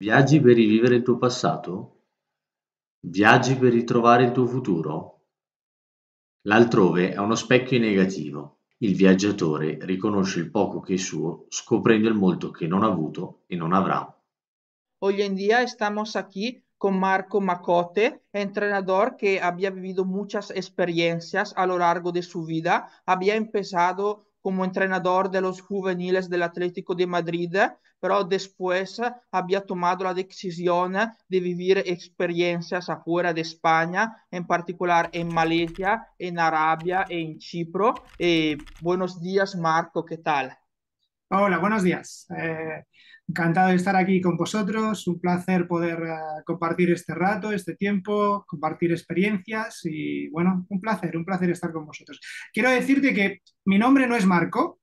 Viaggi per rivivere il tuo passato? Viaggi per ritrovare il tuo futuro? L'altrove è uno specchio negativo. Il viaggiatore riconosce il poco che è suo, scoprendo il molto che non ha avuto e non avrà. Hoy en día estamos aquí con Marco Macote, entrenador que había vivido muchas experiencias a lo largo de su vida. Había empezado como entrenador de los juveniles del Atlético de Madrid, pero después había tomado la decisión de vivir experiencias afuera de España, en particular en Malasia, en Arabia e en Chipre. Buenos días, Marco, ¿qué tal? Hola, buenos días. Encantado de estar aquí con vosotros. Un placer poder compartir este rato, este tiempo, compartir experiencias y bueno, un placer estar con vosotros. Quiero decirte que mi nombre no es Marco,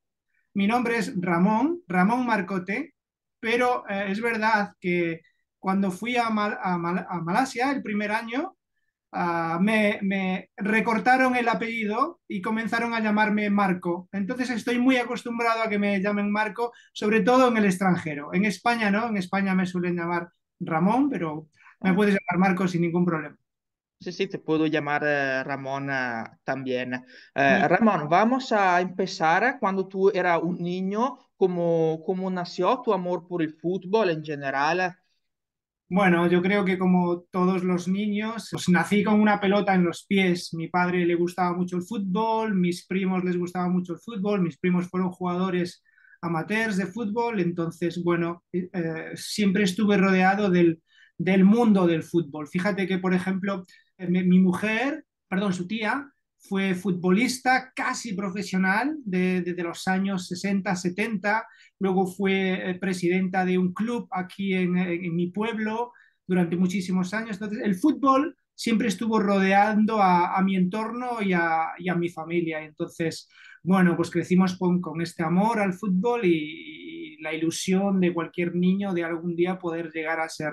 mi nombre es Ramón, Ramón Marcote, pero es verdad que cuando fui a Malasia el primer año, me recortaron el apellido y comenzaron a llamarme Marco. Entonces estoy muy acostumbrado a que me llamen Marco, sobre todo en el extranjero. En España no, en España me suelen llamar Ramón, pero me Ah, puedes llamar Marco sin ningún problema. sí, sí, te puedo llamar Ramón también. Muy Ramón, vamos a empezar cuando tú eras un niño, ¿cómo nació tu amor por el fútbol en general? Bueno, yo creo que como todos los niños, pues nací con una pelota en los pies. Mi padre le gustaba mucho el fútbol, mis primos les gustaba mucho el fútbol, mis primos fueron jugadores amateurs de fútbol, entonces, bueno, siempre estuve rodeado del mundo del fútbol. Fíjate que, por ejemplo, mi mujer, perdón, su tía, fue futbolista casi profesional desde los años 60, 70. Luego fue presidenta de un club aquí en mi pueblo durante muchísimos años. Entonces, el fútbol siempre estuvo rodeando a mi entorno y a mi familia. Entonces, bueno, pues crecimos con este amor al fútbol y la ilusión de cualquier niño de algún día poder llegar a ser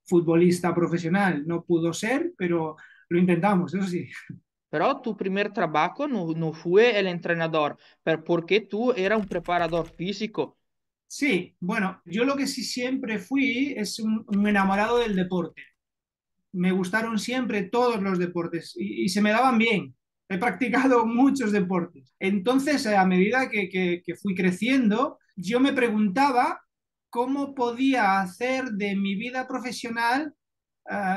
futbolista profesional. No pudo ser, pero lo intentamos, eso sí. Pero tu primer trabajo no fue el entrenador, pero porque tú eras un preparador físico. Sí, bueno, yo lo que sí siempre fui es un enamorado del deporte. Me gustaron siempre todos los deportes y se me daban bien. He practicado muchos deportes. Entonces, a medida que fui creciendo, yo me preguntaba cómo podía hacer de mi vida profesional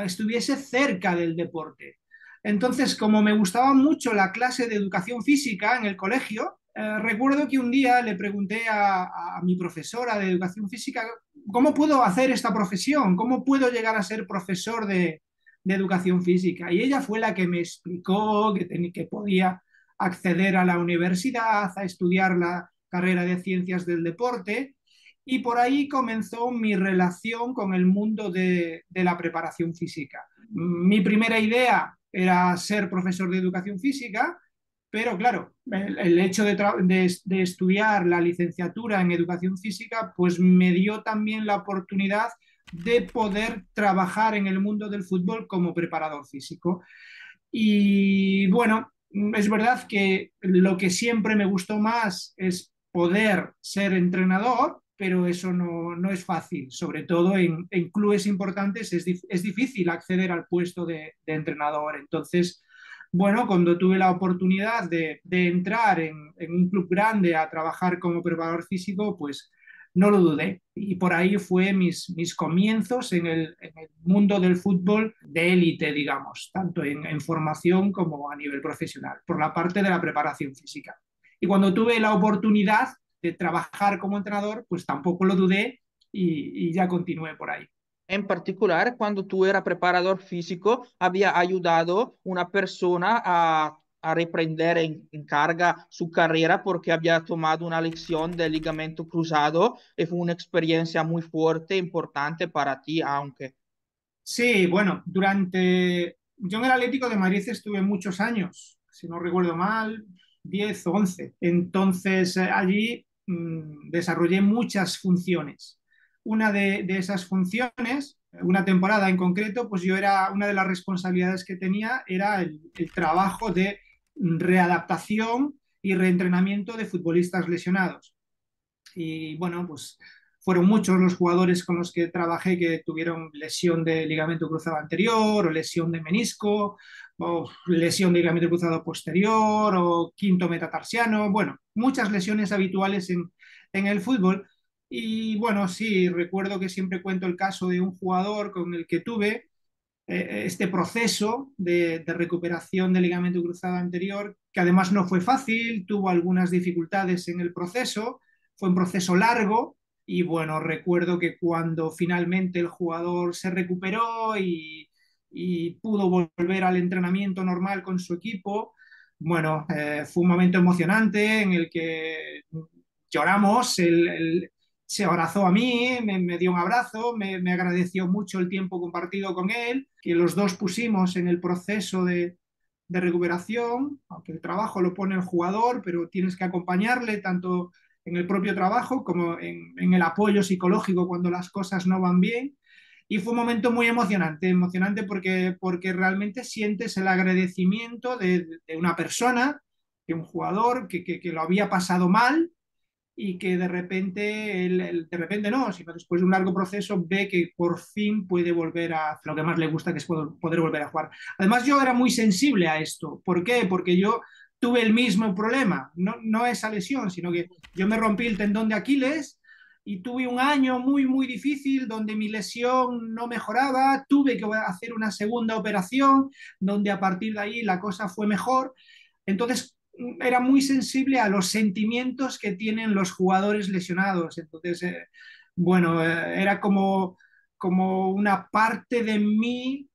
estuviese cerca del deporte. Entonces, como me gustaba mucho la clase de educación física en el colegio, recuerdo que un día le pregunté a mi profesora de educación física, ¿cómo puedo hacer esta profesión? ¿Cómo puedo llegar a ser profesor de educación física? Y ella fue la que me explicó que podía acceder a la universidad, a estudiar la carrera de ciencias del deporte, y por ahí comenzó mi relación con el mundo de la preparación física. Mi primera idea era ser profesor de educación física, pero claro, el hecho de estudiar la licenciatura en educación física, pues me dio también la oportunidad de poder trabajar en el mundo del fútbol como preparador físico. Y bueno, es verdad que lo que siempre me gustó más es poder ser entrenador, pero eso no es fácil. Sobre todo en clubes importantes es difícil acceder al puesto de entrenador. Entonces, bueno, cuando tuve la oportunidad de entrar en un club grande a trabajar como preparador físico, pues no lo dudé. Y por ahí fue mis comienzos en el mundo del fútbol de élite, digamos, tanto en formación como a nivel profesional, por la parte de la preparación física. Y cuando tuve la oportunidad de trabajar como entrenador, pues tampoco lo dudé y ya continué por ahí. En particular, cuando tú eras preparador físico, había ayudado una persona a reprender en carga su carrera porque había tomado una lección de ligamento cruzado y fue una experiencia muy fuerte, importante para ti, aunque. Sí, bueno, yo en el Atlético de Madrid estuve muchos años, si no recuerdo mal, 10 o 11. Entonces, allí desarrollé muchas funciones. Una de esas funciones, una temporada en concreto, pues una de las responsabilidades que tenía era el trabajo de readaptación y reentrenamiento de futbolistas lesionados. Y bueno, pues fueron muchos los jugadores con los que trabajé que tuvieron lesión de ligamento cruzado anterior o lesión de menisco o lesión de ligamento cruzado posterior o quinto metatarsiano, bueno, muchas lesiones habituales en el fútbol. Y bueno, sí, recuerdo que siempre cuento el caso de un jugador con el que tuve este proceso de recuperación del ligamento cruzado anterior, que además no fue fácil, tuvo algunas dificultades en el proceso, fue un proceso largo y bueno, recuerdo que cuando finalmente el jugador se recuperó y pudo volver al entrenamiento normal con su equipo, bueno, fue un momento emocionante en el que lloramos, se abrazó a mí, me dio un abrazo, me agradeció mucho el tiempo compartido con él, que los dos pusimos en el proceso de recuperación, aunque el trabajo lo pone el jugador, pero tienes que acompañarle tanto en el propio trabajo como en el apoyo psicológico cuando las cosas no van bien. Y fue un momento muy emocionante, emocionante porque realmente sientes el agradecimiento de una persona, de un jugador que lo había pasado mal y que de repente, de repente no, sino después de un largo proceso ve que por fin puede volver a lo que más le gusta, que es poder volver a jugar. Además, yo era muy sensible a esto. ¿Por qué? Porque yo tuve el mismo problema, no esa lesión, sino que yo me rompí el tendón de Aquiles y tuve un año muy, muy difícil donde mi lesión no mejoraba, tuve que hacer una segunda operación donde a partir de ahí la cosa fue mejor. Entonces, era muy sensible a los sentimientos que tienen los jugadores lesionados. Entonces, bueno, era como una parte de mí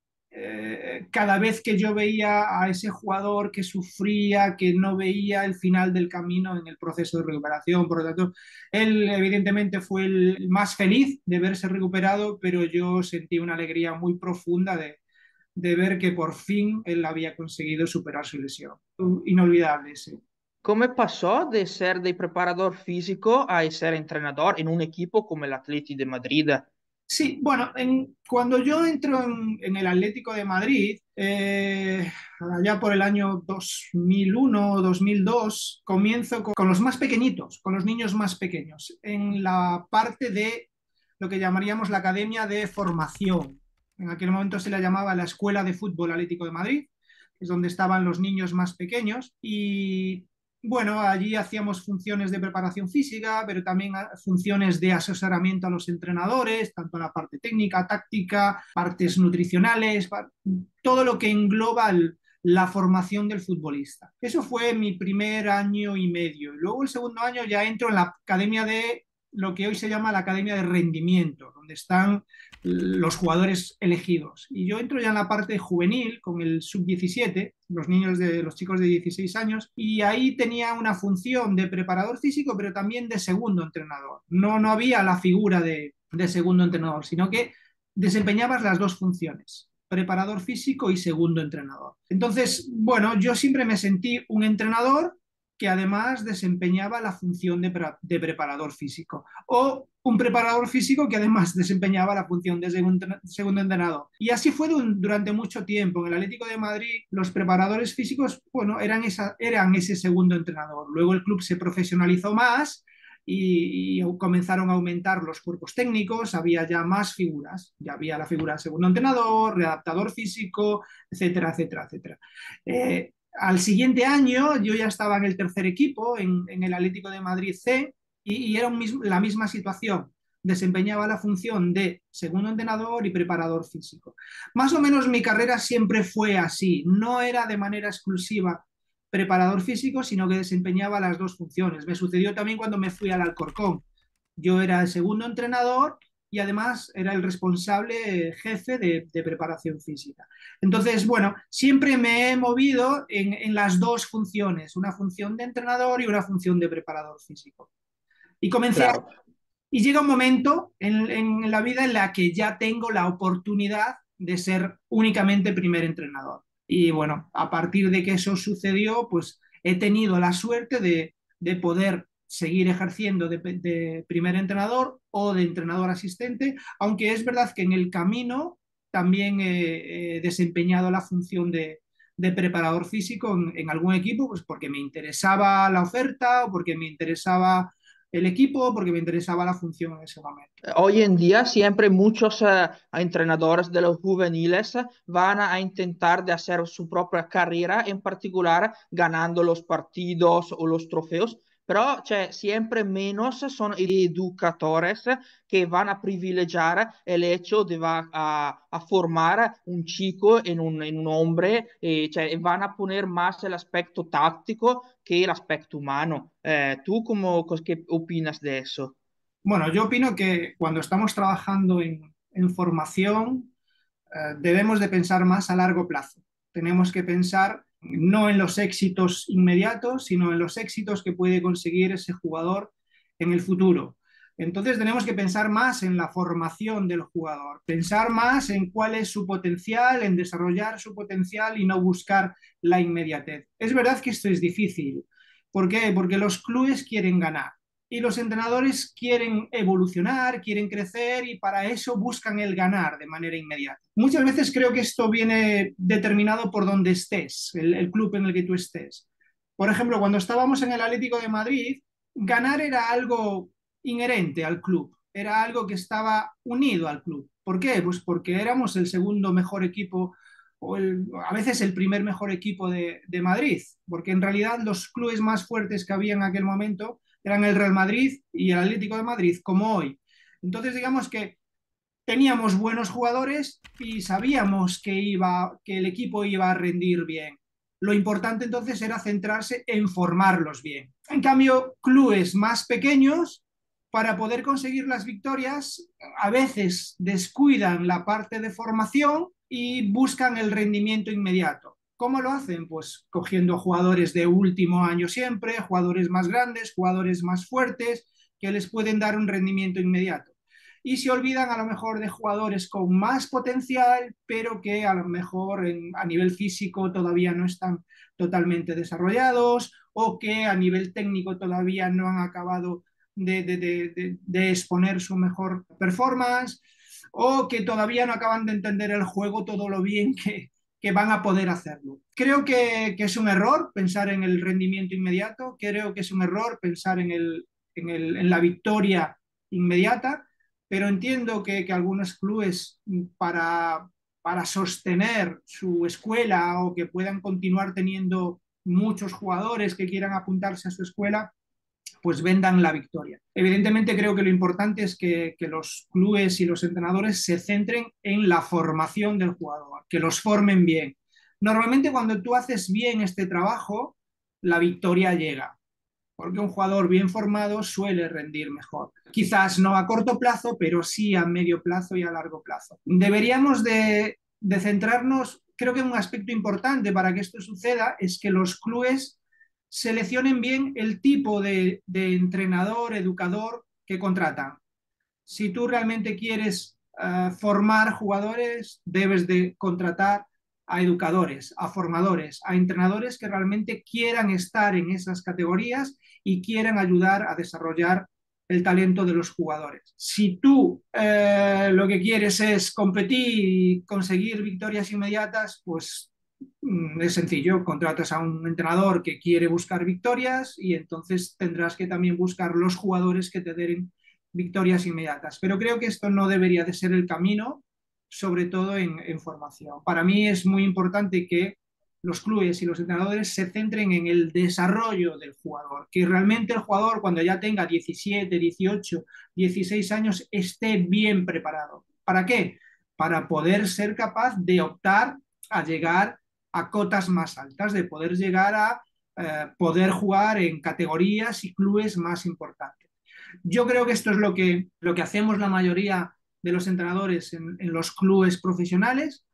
cada vez que yo veía a ese jugador que sufría, que no veía el final del camino en el proceso de recuperación. Por lo tanto, él evidentemente fue el más feliz de verse recuperado, pero yo sentí una alegría muy profunda de ver que por fin él había conseguido superar su lesión. Inolvidable, sí. Come passò di essere dei preparador fisico a essere entrenador en un equipo come l'Atleti de Madrid? Sí, bueno, cuando yo entro en el Atlético de Madrid, allá por el año 2001 o 2002, comienzo con los más pequeñitos, con los niños más pequeños, en la parte de lo que llamaríamos la Academia de Formación. En aquel momento se la llamaba la Escuela de Fútbol Atlético de Madrid, que es donde estaban los niños más pequeños. Y bueno, allí hacíamos funciones de preparación física, pero también funciones de asesoramiento a los entrenadores, tanto en la parte técnica, táctica, partes nutricionales, todo lo que engloba la formación del futbolista. Eso fue mi primer año y medio. Luego el segundo año ya entro en la academia de lo que hoy se llama la academia de rendimiento, donde están los jugadores elegidos. Y yo entro ya en la parte juvenil con el sub-17, los chicos de 16 años, y ahí tenía una función de preparador físico, pero también de segundo entrenador. No había la figura de segundo entrenador, sino que desempeñabas las dos funciones, preparador físico y segundo entrenador. Entonces, bueno, yo siempre me sentí un entrenador que además desempeñaba la función de preparador físico, o un preparador físico que además desempeñaba la función de segundo entrenador. Y así fue durante mucho tiempo. En el Atlético de Madrid, los preparadores físicos, bueno, eran ese segundo entrenador. Luego el club se profesionalizó más y comenzaron a aumentar los cuerpos técnicos, había ya más figuras, ya había la figura de segundo entrenador, readaptador físico, etcétera, etcétera, etcétera. Al siguiente año yo ya estaba en el tercer equipo, en el Atlético de Madrid C, y era la misma situación. Desempeñaba la función de segundo entrenador y preparador físico. Más o menos mi carrera siempre fue así. No era de manera exclusiva preparador físico, sino que desempeñaba las dos funciones. Me sucedió también cuando me fui al Alcorcón. Yo era el segundo entrenador y además era el responsable jefe de preparación física. Entonces, bueno, siempre me he movido en las dos funciones, una función de entrenador y una función de preparador físico. Y Claro. y llega un momento en la vida en la que ya tengo la oportunidad de ser únicamente primer entrenador. Y bueno, a partir de que eso sucedió, pues he tenido la suerte de poder seguir ejerciendo de primer entrenador o de entrenador asistente, aunque es verdad que en el camino también he desempeñado la función de preparador físico en algún equipo, pues porque me interesaba la oferta o porque me interesaba el equipo, porque me interesaba la función en ese momento. Hoy en día siempre muchos entrenadores de los juveniles van a intentar de hacer su propia carrera, en particular ganando los partidos o los trofeos, pero siempre menos son educadores que van a privilegiar el hecho de va a formar un chico en un hombre, van a poner más el aspecto táctico que el aspecto humano. ¿Tú qué opinas de eso? Bueno, yo opino que cuando estamos trabajando en formación, debemos de pensar más a largo plazo. Tenemos que pensar no en los éxitos inmediatos, sino en los éxitos que puede conseguir ese jugador en el futuro. Entonces tenemos que pensar más en la formación del jugador, pensar más en cuál es su potencial, en desarrollar su potencial y no buscar la inmediatez. Es verdad que esto es difícil. ¿Por qué? Porque los clubes quieren ganar y los entrenadores quieren evolucionar, quieren crecer y para eso buscan el ganar de manera inmediata. Muchas veces creo que esto viene determinado por donde estés, el club en el que tú estés. Por ejemplo, cuando estábamos en el Atlético de Madrid, ganar era algo inherente al club, era algo que estaba unido al club. ¿Por qué? Pues porque éramos el segundo mejor equipo o a veces el primer mejor equipo de Madrid, porque en realidad los clubes más fuertes que había en aquel momento eran el Real Madrid y el Atlético de Madrid, como hoy. Entonces, digamos que teníamos buenos jugadores y sabíamos que el equipo iba a rendir bien. Lo importante entonces era centrarse en formarlos bien. En cambio, clubes más pequeños, para poder conseguir las victorias, a veces descuidan la parte de formación y buscan el rendimiento inmediato. ¿Cómo lo hacen? Pues cogiendo jugadores de último año siempre, jugadores más grandes, jugadores más fuertes, que les pueden dar un rendimiento inmediato. Y se olvidan a lo mejor de jugadores con más potencial, pero que a lo mejor a nivel físico todavía no están totalmente desarrollados o que a nivel técnico todavía no han acabado de exponer su mejor performance o que todavía no acaban de entender el juego todo lo bien que van a poder hacerlo. Creo que es un error pensar en el rendimiento inmediato, creo que es un error pensar en la victoria inmediata, pero entiendo que algunos clubes para sostener su escuela o que puedan continuar teniendo muchos jugadores que quieran apuntarse a su escuela, pues vendan la victoria. Evidentemente creo que lo importante es que los clubes y los entrenadores se centren en la formación del jugador, que los formen bien. Normalmente cuando tú haces bien este trabajo, la victoria llega, porque un jugador bien formado suele rendir mejor. Quizás no a corto plazo, pero sí a medio plazo y a largo plazo. Deberíamos de centrarnos, creo que un aspecto importante para que esto suceda es que los clubes seleccionen bien el tipo de entrenador, educador que contratan. Si tú realmente quieres formar jugadores, debes de contratar a educadores, a formadores, a entrenadores que realmente quieran estar en esas categorías y quieran ayudar a desarrollar el talento de los jugadores. Si tú lo que quieres es competir y conseguir victorias inmediatas, pues es sencillo, contratas a un entrenador que quiere buscar victorias y entonces tendrás que también buscar los jugadores que te den victorias inmediatas. Pero creo que esto no debería de ser el camino, sobre todo en formación. Para mí es muy importante que los clubes y los entrenadores se centren en el desarrollo del jugador, que realmente el jugador cuando ya tenga 17, 18, 16 años esté bien preparado. ¿Para qué? Para poder ser capaz de optar a llegar a cotas más altas, de poder llegar a poder jugar en categorías y clubes más importantes. Yo creo que esto es lo que hacemos la mayoría de los entrenadores en los clubes profesionales.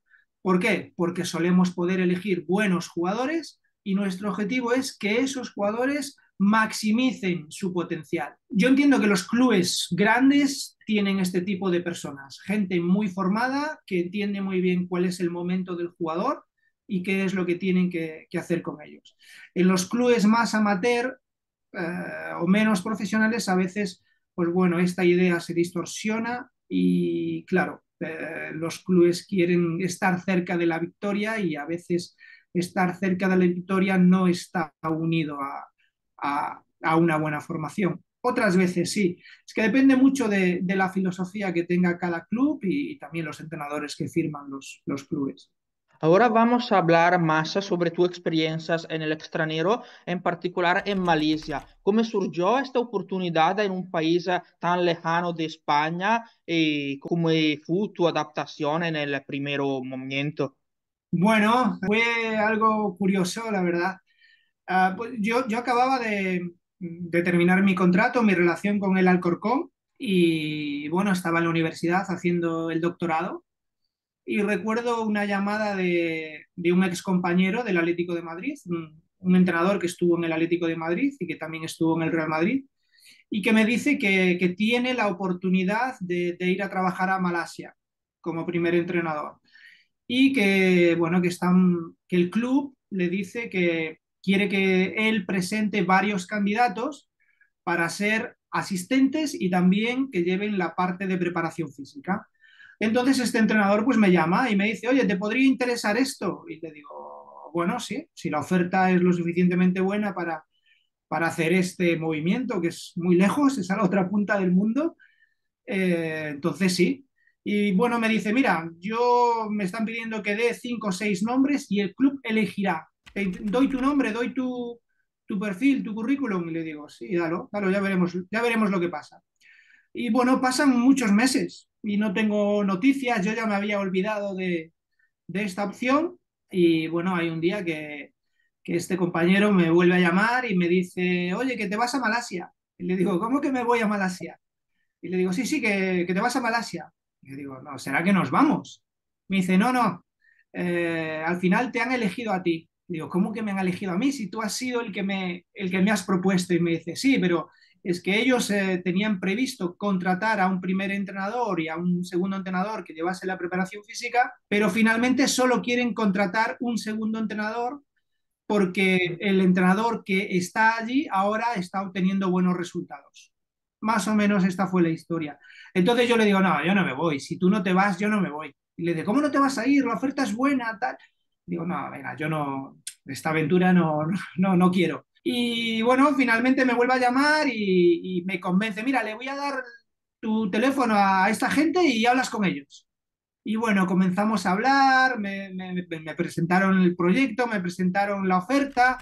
¿Por qué? Porque solemos poder elegir buenos jugadores y nuestro objetivo es que esos jugadores maximicen su potencial. Yo entiendo que los clubes grandes tienen este tipo de personas, gente muy formada que entiende muy bien cuál es el momento del jugador y qué es lo que tienen que hacer con ellos. En los clubes más amateur o menos profesionales, a veces, pues bueno, esta idea se distorsiona y claro, los clubes quieren estar cerca de la victoria y a veces estar cerca de la victoria no está unido a una buena formación. Otras veces sí. Es que depende mucho de la filosofía que tenga cada club y también los entrenadores que firman los clubes. Ahora vamos a hablar más sobre tus experiencias en el extranjero, en particular en Malasia. ¿Cómo surgió esta oportunidad en un país tan lejano de España y cómo fue tu adaptación en el primer momento? Bueno, fue algo curioso, la verdad. Pues yo acababa de terminar mi contrato, mi relación con el Alcorcón y bueno, estaba en la universidad haciendo el doctorado y recuerdo una llamada de un ex compañero del Atlético de Madrid, un entrenador que estuvo en el Atlético de Madrid y que también estuvo en el Real Madrid y que me dice que tiene la oportunidad de ir a trabajar a Malasia como primer entrenador y que, bueno, que el club le dice que quiere que él presente varios candidatos para ser asistentes y también que lleven la parte de preparación física. Entonces este entrenador pues me llama y me dice, oye, ¿te podría interesar esto? Y le digo, bueno, sí, si la oferta es lo suficientemente buena para hacer este movimiento, que es muy lejos, es a la otra punta del mundo, entonces sí. Y bueno, me dice, mira, yo me están pidiendo que dé 5 o 6 nombres y el club elegirá. Doy tu nombre, doy tu perfil, tu currículum. Y le digo, sí, dalo, ya veremos lo que pasa. Y bueno, pasan muchos meses y no tengo noticias, yo ya me había olvidado de esta opción y bueno, hay un día que este compañero me vuelve a llamar y me dice, oye, que te vas a Malasia. Y le digo, ¿cómo que me voy a Malasia? Y le digo, sí, sí, que te vas a Malasia. Y le digo, no, ¿será que nos vamos? Me dice, no, no, al final te han elegido a ti. Y digo, ¿cómo que me han elegido a mí si tú has sido el que me has propuesto? Y me dice, sí, pero es que ellos tenían previsto contratar a un primer entrenador y a un segundo entrenador que llevase la preparación física, pero finalmente solo quieren contratar un segundo entrenador porque el entrenador que está allí ahora está obteniendo buenos resultados. Más o menos esta fue la historia. Entonces yo le digo, no, yo no me voy. Si tú no te vas, yo no me voy. Y le digo, ¿cómo no te vas a ir? La oferta es buena, tal. Digo, no, venga, yo no, esta aventura no quiero. Y bueno, finalmente me vuelve a llamar y me convence, mira, le voy a dar tu teléfono a esta gente y hablas con ellos. Y bueno, comenzamos a hablar, me presentaron el proyecto, me presentaron la oferta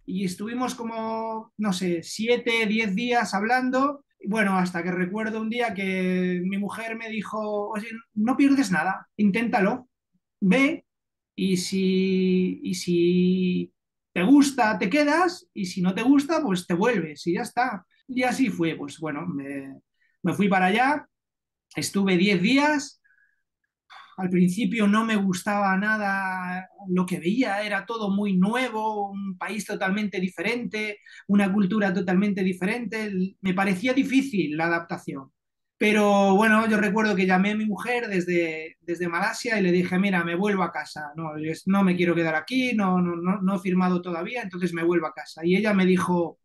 y estuvimos como, no sé, 7, 10 días hablando. Y bueno, hasta que recuerdo un día que mi mujer me dijo, oye, no pierdes nada, inténtalo, ve y si te gusta, te quedas y si no te gusta, pues te vuelves y ya está. Y así fue, pues bueno, me fui para allá, estuve 10 días. Al principio no me gustaba nada lo que veía, era todo muy nuevo, un país totalmente diferente, una cultura totalmente diferente. Me parecía difícil la adaptación. Pero bueno, yo recuerdo que llamé a mi mujer desde Malasia y le dije, mira, me vuelvo a casa, no me quiero quedar aquí, no he firmado todavía, entonces me vuelvo a casa. Y ella me dijo,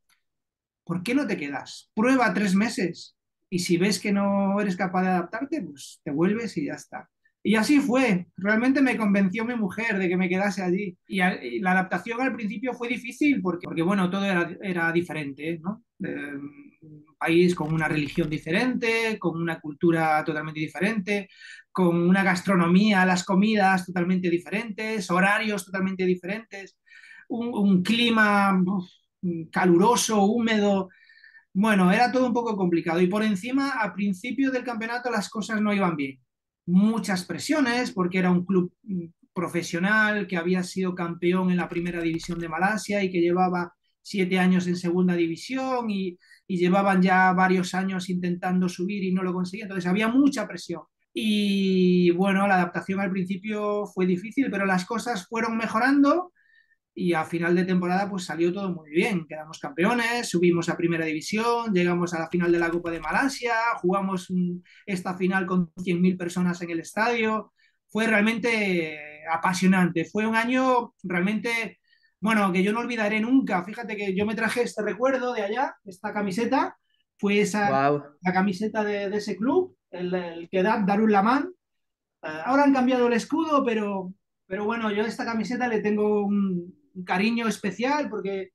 ¿por qué no te quedas? Prueba 3 meses y si ves que no eres capaz de adaptarte, pues te vuelves y ya está. Y así fue. Realmente me convenció mi mujer de que me quedase allí. Y la adaptación al principio fue difícil porque bueno, todo era diferente, ¿no? Un país con una religión diferente, con una cultura totalmente diferente, con una gastronomía, las comidas totalmente diferentes, horarios totalmente diferentes, un clima caluroso, húmedo. Bueno, era todo un poco complicado y por encima, a principio del campeonato las cosas no iban bien. Muchas presiones porque era un club profesional que había sido campeón en la primera división de Malasia y que llevaba 7 años en segunda división y llevaban ya varios años intentando subir y no lo conseguían. Entonces había mucha presión. Y bueno, la adaptación al principio fue difícil, pero las cosas fueron mejorando y a final de temporada pues salió todo muy bien. Quedamos campeones, subimos a primera división, llegamos a la final de la Copa de Malasia, jugamos esta final con 100.000 personas en el estadio. Fue realmente apasionante. Fue un año realmente, bueno, que yo no olvidaré nunca. Fíjate que yo me traje este recuerdo de allá, esta camiseta, fue Wow. la camiseta de ese club, el que da Darul Laman. Ahora han cambiado el escudo, pero bueno, yo a esta camiseta le tengo un cariño especial porque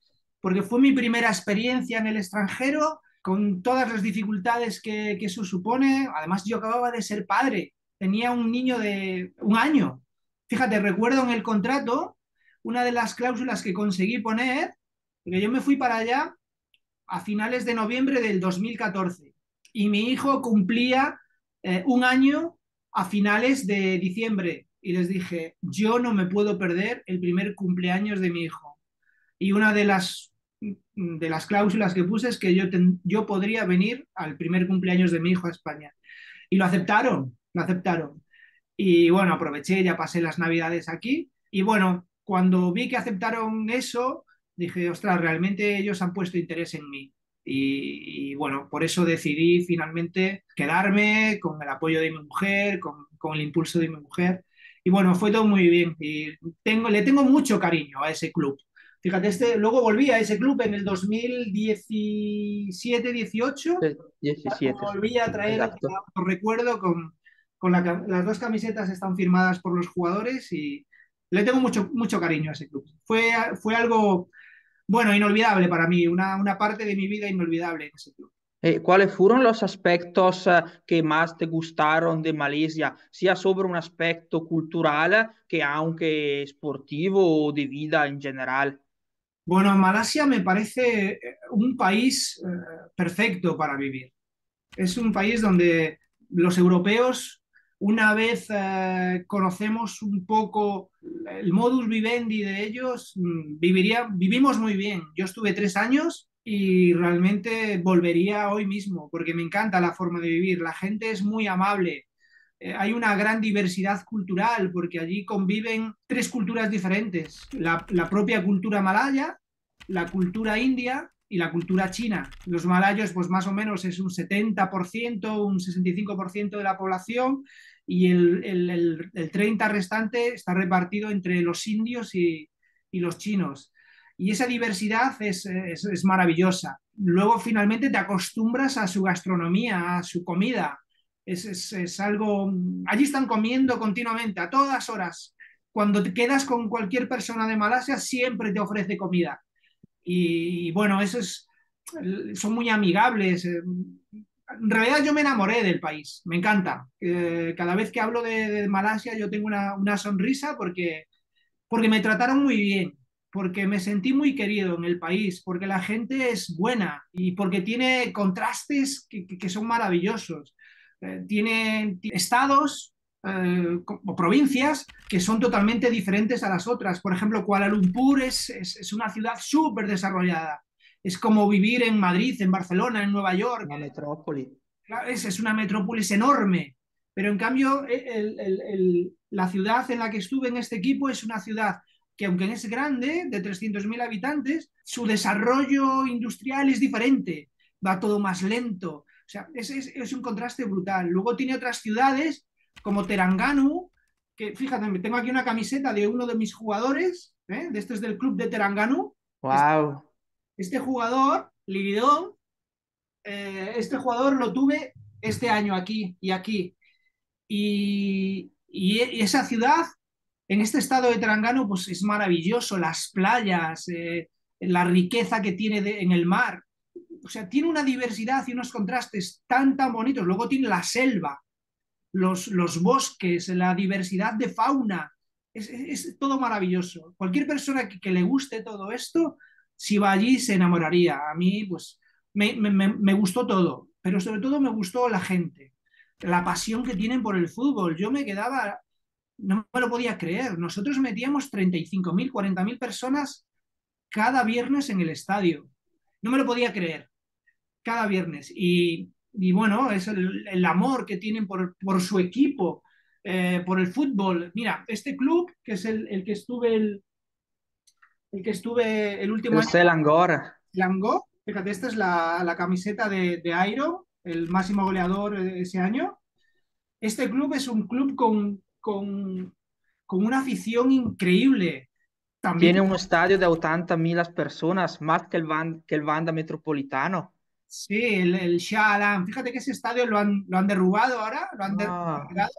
fue mi primera experiencia en el extranjero con todas las dificultades que eso supone. Además, yo acababa de ser padre, tenía un niño de 1 año. Fíjate, recuerdo en el contrato una de las cláusulas que conseguí poner, porque yo me fui para allá a finales de noviembre del 2014 y mi hijo cumplía 1 año a finales de diciembre y les dije, yo no me puedo perder el primer cumpleaños de mi hijo. Y una de las cláusulas que puse es que yo podría venir al primer cumpleaños de mi hijo a España. Y lo aceptaron, lo aceptaron. Y bueno, aproveché, ya pasé las navidades aquí. Y bueno, cuando vi que aceptaron eso, dije, ostras, realmente ellos han puesto interés en mí. Y bueno, por eso decidí finalmente quedarme con el apoyo de mi mujer, con el impulso de mi mujer. Y bueno, fue todo muy bien. Y le tengo mucho cariño a ese club. Fíjate, luego volví a ese club en el 2017-18. 17, sí, Volví a traer el exacto. recuerdo las dos camisetas están firmadas por los jugadores y le tengo mucho, mucho cariño a ese club. Fue algo, bueno, inolvidable para mí, una parte de mi vida inolvidable en ese club. ¿Cuáles fueron los aspectos que más te gustaron de Malasia, sea sobre un aspecto cultural que aunque sportivo o de vida en general? Bueno, Malasia me parece un país perfecto para vivir. Es un país donde los europeos, una vez conocemos un poco el modus vivendi de ellos, vivimos muy bien. Yo estuve 3 años y realmente volvería hoy mismo porque me encanta la forma de vivir. La gente es muy amable. Hay una gran diversidad cultural porque allí conviven 3 culturas diferentes. La propia cultura malaya, la cultura india y la cultura china. Los malayos, pues más o menos es un 70%, un 65% de la población y el 30% restante está repartido entre los indios y los chinos. Y esa diversidad es maravillosa. Luego finalmente te acostumbras a su gastronomía, a su comida. Es algo... Allí están comiendo continuamente, a todas horas. Cuando te quedas con cualquier persona de Malasia, siempre te ofrece comida. Y bueno, son muy amigables. En realidad yo me enamoré del país, me encanta. Cada vez que hablo de Malasia yo tengo una sonrisa porque me trataron muy bien, porque me sentí muy querido en el país, porque la gente es buena y porque tiene contrastes que son maravillosos. Tiene estados o provincias que son totalmente diferentes a las otras. Por ejemplo, Kuala Lumpur es una ciudad súper desarrollada. Es como vivir en Madrid, en Barcelona, en Nueva York. Una metrópoli. Claro, es una metrópolis enorme, pero en cambio la ciudad en la que estuve en este equipo es una ciudad que aunque es grande, de 300.000 habitantes, su desarrollo industrial es diferente, va todo más lento. O sea, es un contraste brutal. Luego tiene otras ciudades como Terengganu, que fíjate, tengo aquí una camiseta de uno de mis jugadores, de este es del club de Terengganu. Wow. Este jugador, Liridón, este jugador lo tuve este año aquí y aquí. Y esa ciudad, en este estado de Terengganu, pues es maravilloso, las playas, la riqueza que tiene en el mar. O sea, tiene una diversidad y unos contrastes tan bonitos. Luego tiene la selva, los bosques, la diversidad de fauna. Es todo maravilloso. Cualquier persona que le guste todo esto, si va allí, se enamoraría. A mí, pues, me gustó todo, pero sobre todo me gustó la gente, la pasión que tienen por el fútbol. Yo me quedaba, no me lo podía creer. Nosotros metíamos 35.000, 40.000 personas cada viernes en el estadio. No me lo podía creer, cada viernes. Y bueno, es el amor que tienen por su equipo, por el fútbol. Mira, este club, que es el que estuve el último El año, Selangor. Langó, fíjate, esta es la camiseta de Airo, el máximo goleador ese año. Este club es un club con una afición increíble. También, Tiene un estadio de 80.000 personas, más que el Wanda Metropolitano. sí, el Shah Alam. Fíjate que ese estadio lo han derrubado ahora, lo han Ah, derribado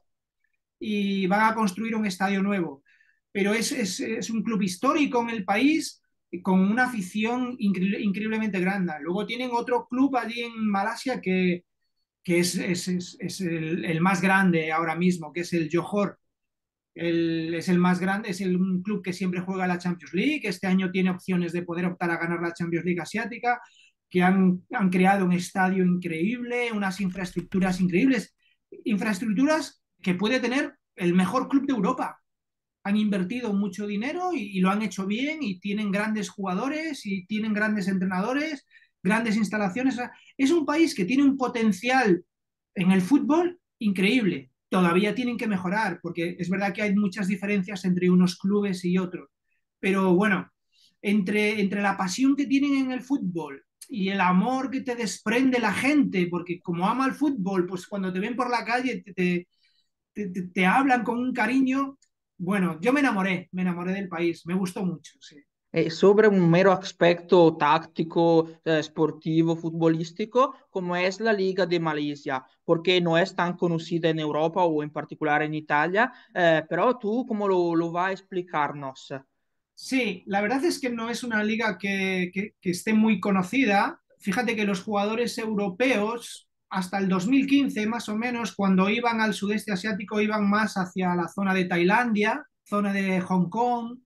y van a construir un estadio nuevo. Pero es un club histórico en el país con una afición increíblemente grande. Luego tienen otro club allí en Malasia que es el más grande ahora mismo, que es el Johor. Es el más grande, es un club que siempre juega la Champions League. Este año tiene opciones de poder optar a ganar la Champions League asiática, que han creado un estadio increíble, unas infraestructuras increíbles, infraestructuras que puede tener el mejor club de Europa. Han invertido mucho dinero y lo han hecho bien y tienen grandes jugadores y tienen grandes entrenadores, grandes instalaciones. O sea, es un país que tiene un potencial en el fútbol increíble. Todavía tienen que mejorar porque es verdad que hay muchas diferencias entre unos clubes y otros. Pero bueno, entre la pasión que tienen en el fútbol y el amor que te desprende la gente, porque como ama el fútbol, pues cuando te ven por la calle te hablan con un cariño. Bueno, yo me enamoré del país, me gustó mucho, sí. Sobre un mero aspecto táctico, sportivo, futbolístico, como es la Liga de Malasia, porque no es tan conocida en Europa o en particular en Italia, pero tú, ¿cómo lo vas a explicarnos? Sí, la verdad es que no es una liga que esté muy conocida. Fíjate que los jugadores europeos, hasta el 2015 más o menos, cuando iban al sudeste asiático, iban más hacia la zona de Tailandia, zona de Hong Kong,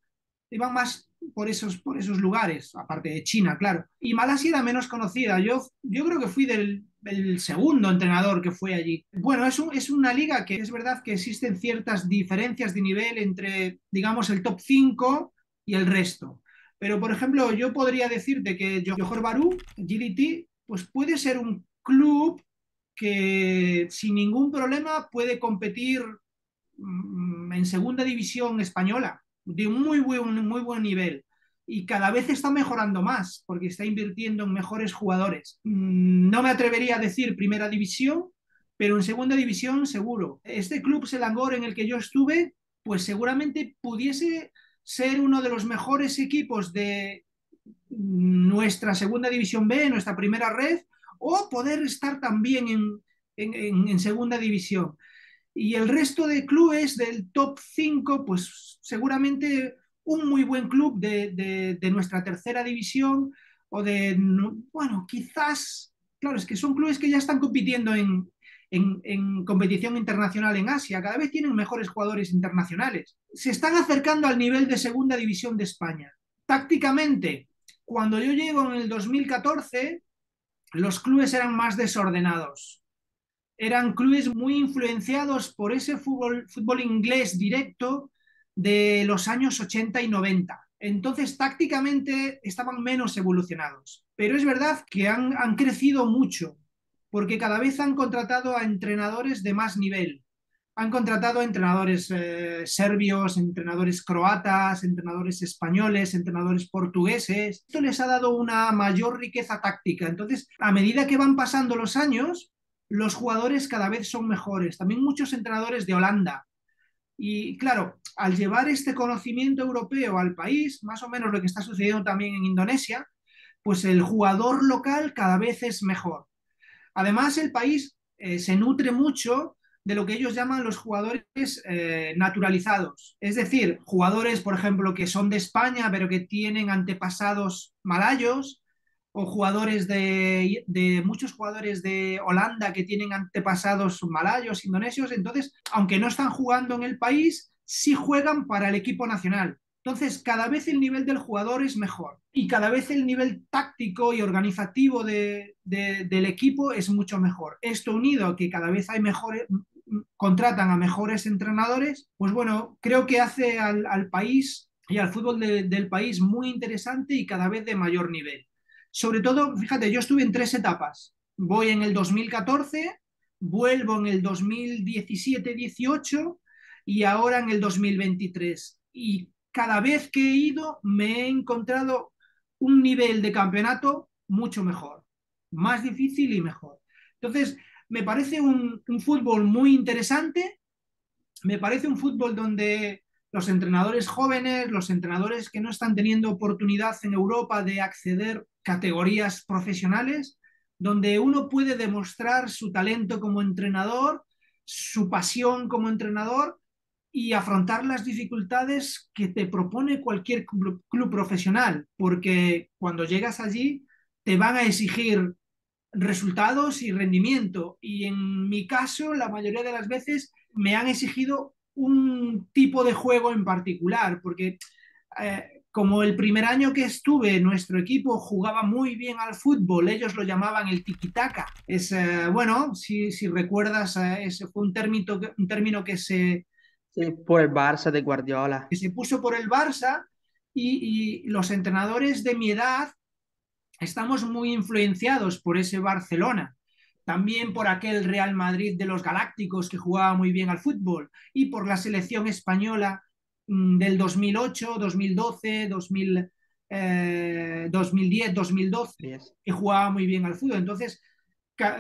iban más por esos lugares, aparte de China, claro. Y Malasia era menos conocida. Yo creo que fui del segundo entrenador que fue allí. Bueno, es una liga que es verdad que existen ciertas diferencias de nivel entre, digamos, el top 5 y el resto. Pero, por ejemplo, yo podría decirte que Johor Bahru, GDT, pues puede ser un club que sin ningún problema puede competir en segunda división española, de un muy buen nivel. Y cada vez está mejorando más, porque está invirtiendo en mejores jugadores. No me atrevería a decir primera división, pero en segunda división seguro. Este club Selangor en el que yo estuve, pues seguramente pudiese ser uno de los mejores equipos de nuestra segunda división B, nuestra primera red, o poder estar también en segunda división. Y el resto de clubes del top 5 pues seguramente un muy buen club de nuestra tercera división o de, bueno, quizás, claro, es que son clubes que ya están compitiendo en competición internacional en Asia, cada vez tienen mejores jugadores internacionales. Se están acercando al nivel de segunda división de España. Tácticamente, cuando yo llego en el 2014, los clubes eran más desordenados, eran clubes muy influenciados por ese fútbol inglés directo de los años 80 y 90. Entonces, tácticamente estaban menos evolucionados. Pero es verdad que han crecido mucho, porque cada vez han contratado a entrenadores de más nivel. Han contratado a entrenadores serbios, entrenadores croatas, entrenadores españoles, entrenadores portugueses. Esto les ha dado una mayor riqueza táctica. Entonces, a medida que van pasando los años, los jugadores cada vez son mejores. También muchos entrenadores de Holanda. Y claro, al llevar este conocimiento europeo al país, más o menos lo que está sucediendo también en Indonesia, pues el jugador local cada vez es mejor. Además, el país se nutre mucho de lo que ellos llaman los jugadores naturalizados. Es decir, jugadores, por ejemplo, que son de España, pero que tienen antepasados malayos, o jugadores muchos jugadores de Holanda que tienen antepasados malayos, indonesios. Entonces, aunque no están jugando en el país, sí juegan para el equipo nacional. Entonces, cada vez el nivel del jugador es mejor y cada vez el nivel táctico y organizativo del equipo es mucho mejor. Esto unido a que cada vez hay mejores, contratan a mejores entrenadores, pues bueno, creo que hace al país y al fútbol del país muy interesante y cada vez de mayor nivel. Sobre todo, fíjate, yo estuve en tres etapas. Voy en el 2014, vuelvo en el 2017-18 y ahora en el 2023. Y cada vez que he ido me he encontrado un nivel de campeonato mucho mejor, más difícil y mejor. Entonces, me parece un fútbol muy interesante, me parece un fútbol donde los entrenadores jóvenes, los entrenadores que no están teniendo oportunidad en Europa de acceder a categorías profesionales, donde uno puede demostrar su talento como entrenador, su pasión como entrenador y afrontar las dificultades que te propone cualquier club profesional, porque cuando llegas allí te van a exigir resultados y rendimiento. Y en mi caso, la mayoría de las veces me han exigido un tipo de juego en particular, porque como el primer año que estuve, nuestro equipo jugaba muy bien al fútbol, ellos lo llamaban el tiki-taka. Es, bueno, si recuerdas, ese fue un término Sí, por el Barça de Guardiola. que se puso por el Barça y los entrenadores de mi edad estamos muy influenciados por ese Barcelona, también por aquel Real Madrid de los Galácticos que jugaba muy bien al fútbol y por la selección española del 2008, 2012, 2010, 2012, Yes. que jugaba muy bien al fútbol. Entonces,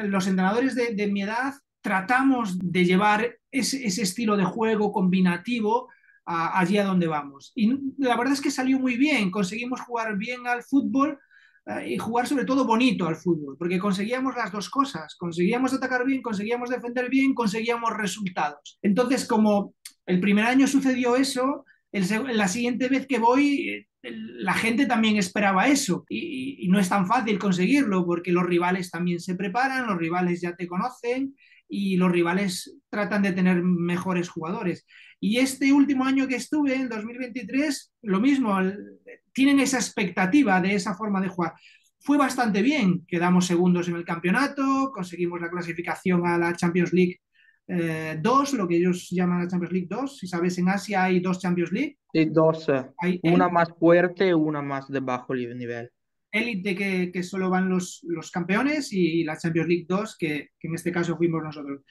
los entrenadores de mi edad tratamos de llevar ese estilo de juego combinativo allí a donde vamos. Y la verdad es que salió muy bien, conseguimos jugar bien al fútbol y jugar sobre todo bonito al fútbol, porque conseguíamos las dos cosas, conseguíamos atacar bien, conseguíamos defender bien, conseguíamos resultados. Entonces, como el primer año sucedió eso, la siguiente vez que voy, la gente también esperaba eso y no es tan fácil conseguirlo porque los rivales también se preparan, los rivales ya te conocen y los rivales tratan de tener mejores jugadores. Y este último año que estuve, en 2023, lo mismo, tienen esa expectativa de esa forma de jugar. Fue bastante bien, quedamos segundos en el campeonato, conseguimos la clasificación a la Champions League 2, lo que ellos llaman la Champions League 2. Si sabes, en Asia hay dos Champions League. Sí, dos, Hay una más fuerte y una más de bajo nivel. élite que solo van los campeones y la Champions League 2, que en este caso fuimos nosotros.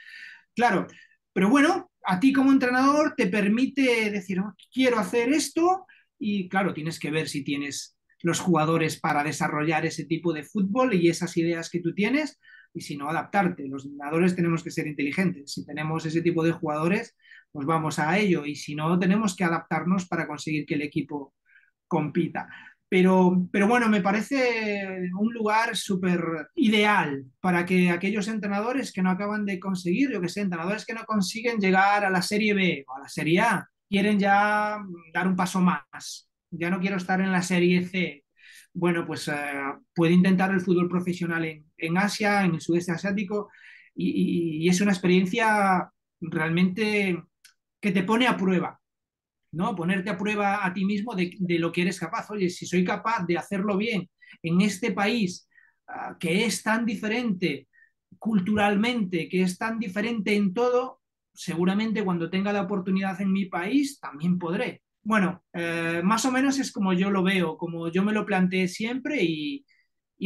Claro, pero bueno, a ti como entrenador te permite decir, oh, quiero hacer esto y claro, tienes que ver si tienes los jugadores para desarrollar ese tipo de fútbol y esas ideas que tú tienes y si no, adaptarte. Los entrenadores tenemos que ser inteligentes. Si tenemos ese tipo de jugadores, pues vamos a ello y si no, tenemos que adaptarnos para conseguir que el equipo compita. Pero bueno, me parece un lugar súper ideal para que aquellos entrenadores que no acaban de conseguir, yo que sé, entrenadores que no consiguen llegar a la Serie B o a la Serie A, quieren ya dar un paso más. Ya no quiero estar en la Serie C. Bueno, pues puede intentar el fútbol profesional en Asia, en el sudeste asiático, y es una experiencia realmente que te pone a prueba, ¿no? Ponerte a prueba a ti mismo de lo que eres capaz. Oye, si soy capaz de hacerlo bien en este país que es tan diferente culturalmente, que es tan diferente en todo, seguramente cuando tenga la oportunidad en mi país también podré. Bueno, más o menos es como yo lo veo, como yo me lo planteé siempre y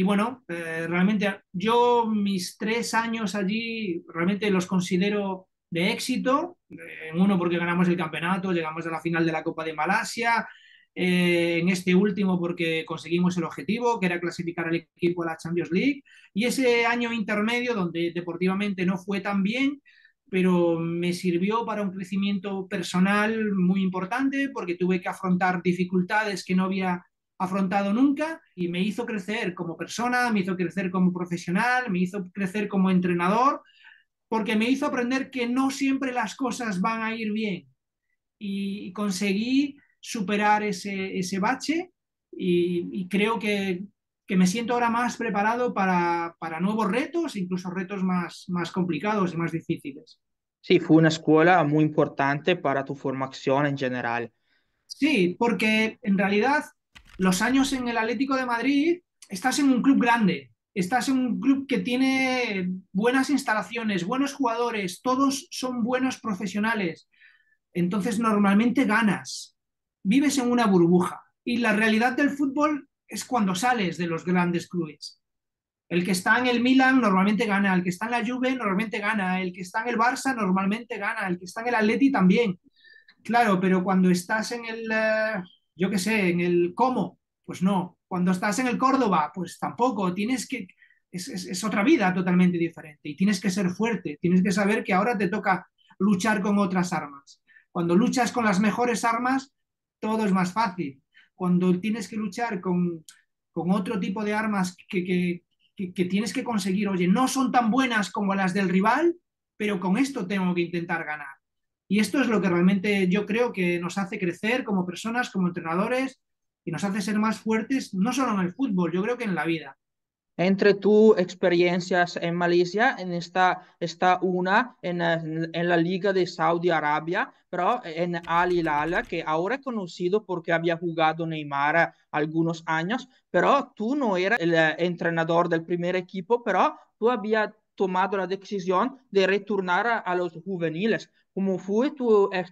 bueno, realmente yo mis 3 años allí realmente los considero de éxito. En uno porque ganamos el campeonato, llegamos a la final de la Copa de Malasia. En este último porque conseguimos el objetivo, que era clasificar al equipo a la Champions League. Y ese año intermedio donde deportivamente no fue tan bien, pero me sirvió para un crecimiento personal muy importante porque tuve que afrontar dificultades que no había afrontado nunca y me hizo crecer como persona, me hizo crecer como profesional, me hizo crecer como entrenador, porque me hizo aprender que no siempre las cosas van a ir bien y conseguí superar ese bache y creo que me siento ahora más preparado para nuevos retos, incluso retos más complicados y más difíciles. Sí, fue una escuela muy importante para tu formación en general. Sí, porque en realidad los años en el Atlético de Madrid estás en un club grande, estás en un club que tiene buenas instalaciones, buenos jugadores, todos son buenos profesionales. Entonces normalmente ganas, vives en una burbuja y la realidad del fútbol es cuando sales de los grandes clubes. El que está en el Milan normalmente gana, el que está en la Juve normalmente gana, el que está en el Barça normalmente gana, el que está en el Atleti también. Claro, pero cuando estás en el, yo qué sé, en el Como, pues no. Cuando estás en el Córdoba, pues tampoco. Tienes que, es otra vida totalmente diferente y tienes que ser fuerte, tienes que saber que ahora te toca luchar con otras armas. Cuando luchas con las mejores armas, todo es más fácil. Cuando tienes que luchar con otro tipo de armas que tienes que conseguir, oye, no son tan buenas como las del rival, pero con esto tengo que intentar ganar. Y esto es lo que realmente yo creo que nos hace crecer como personas, como entrenadores, y nos hace ser más fuertes, no solo en el fútbol, yo creo que en la vida. Entre tus experiencias en Malasia, está una en la Liga de Saudi Arabia, pero en Al Hilal, que ahora es conocido porque había jugado Neymar algunos años, pero tú no eras el entrenador del primer equipo, pero tú habías tomado la decisión de retornar a los juveniles. ¿Cómo fue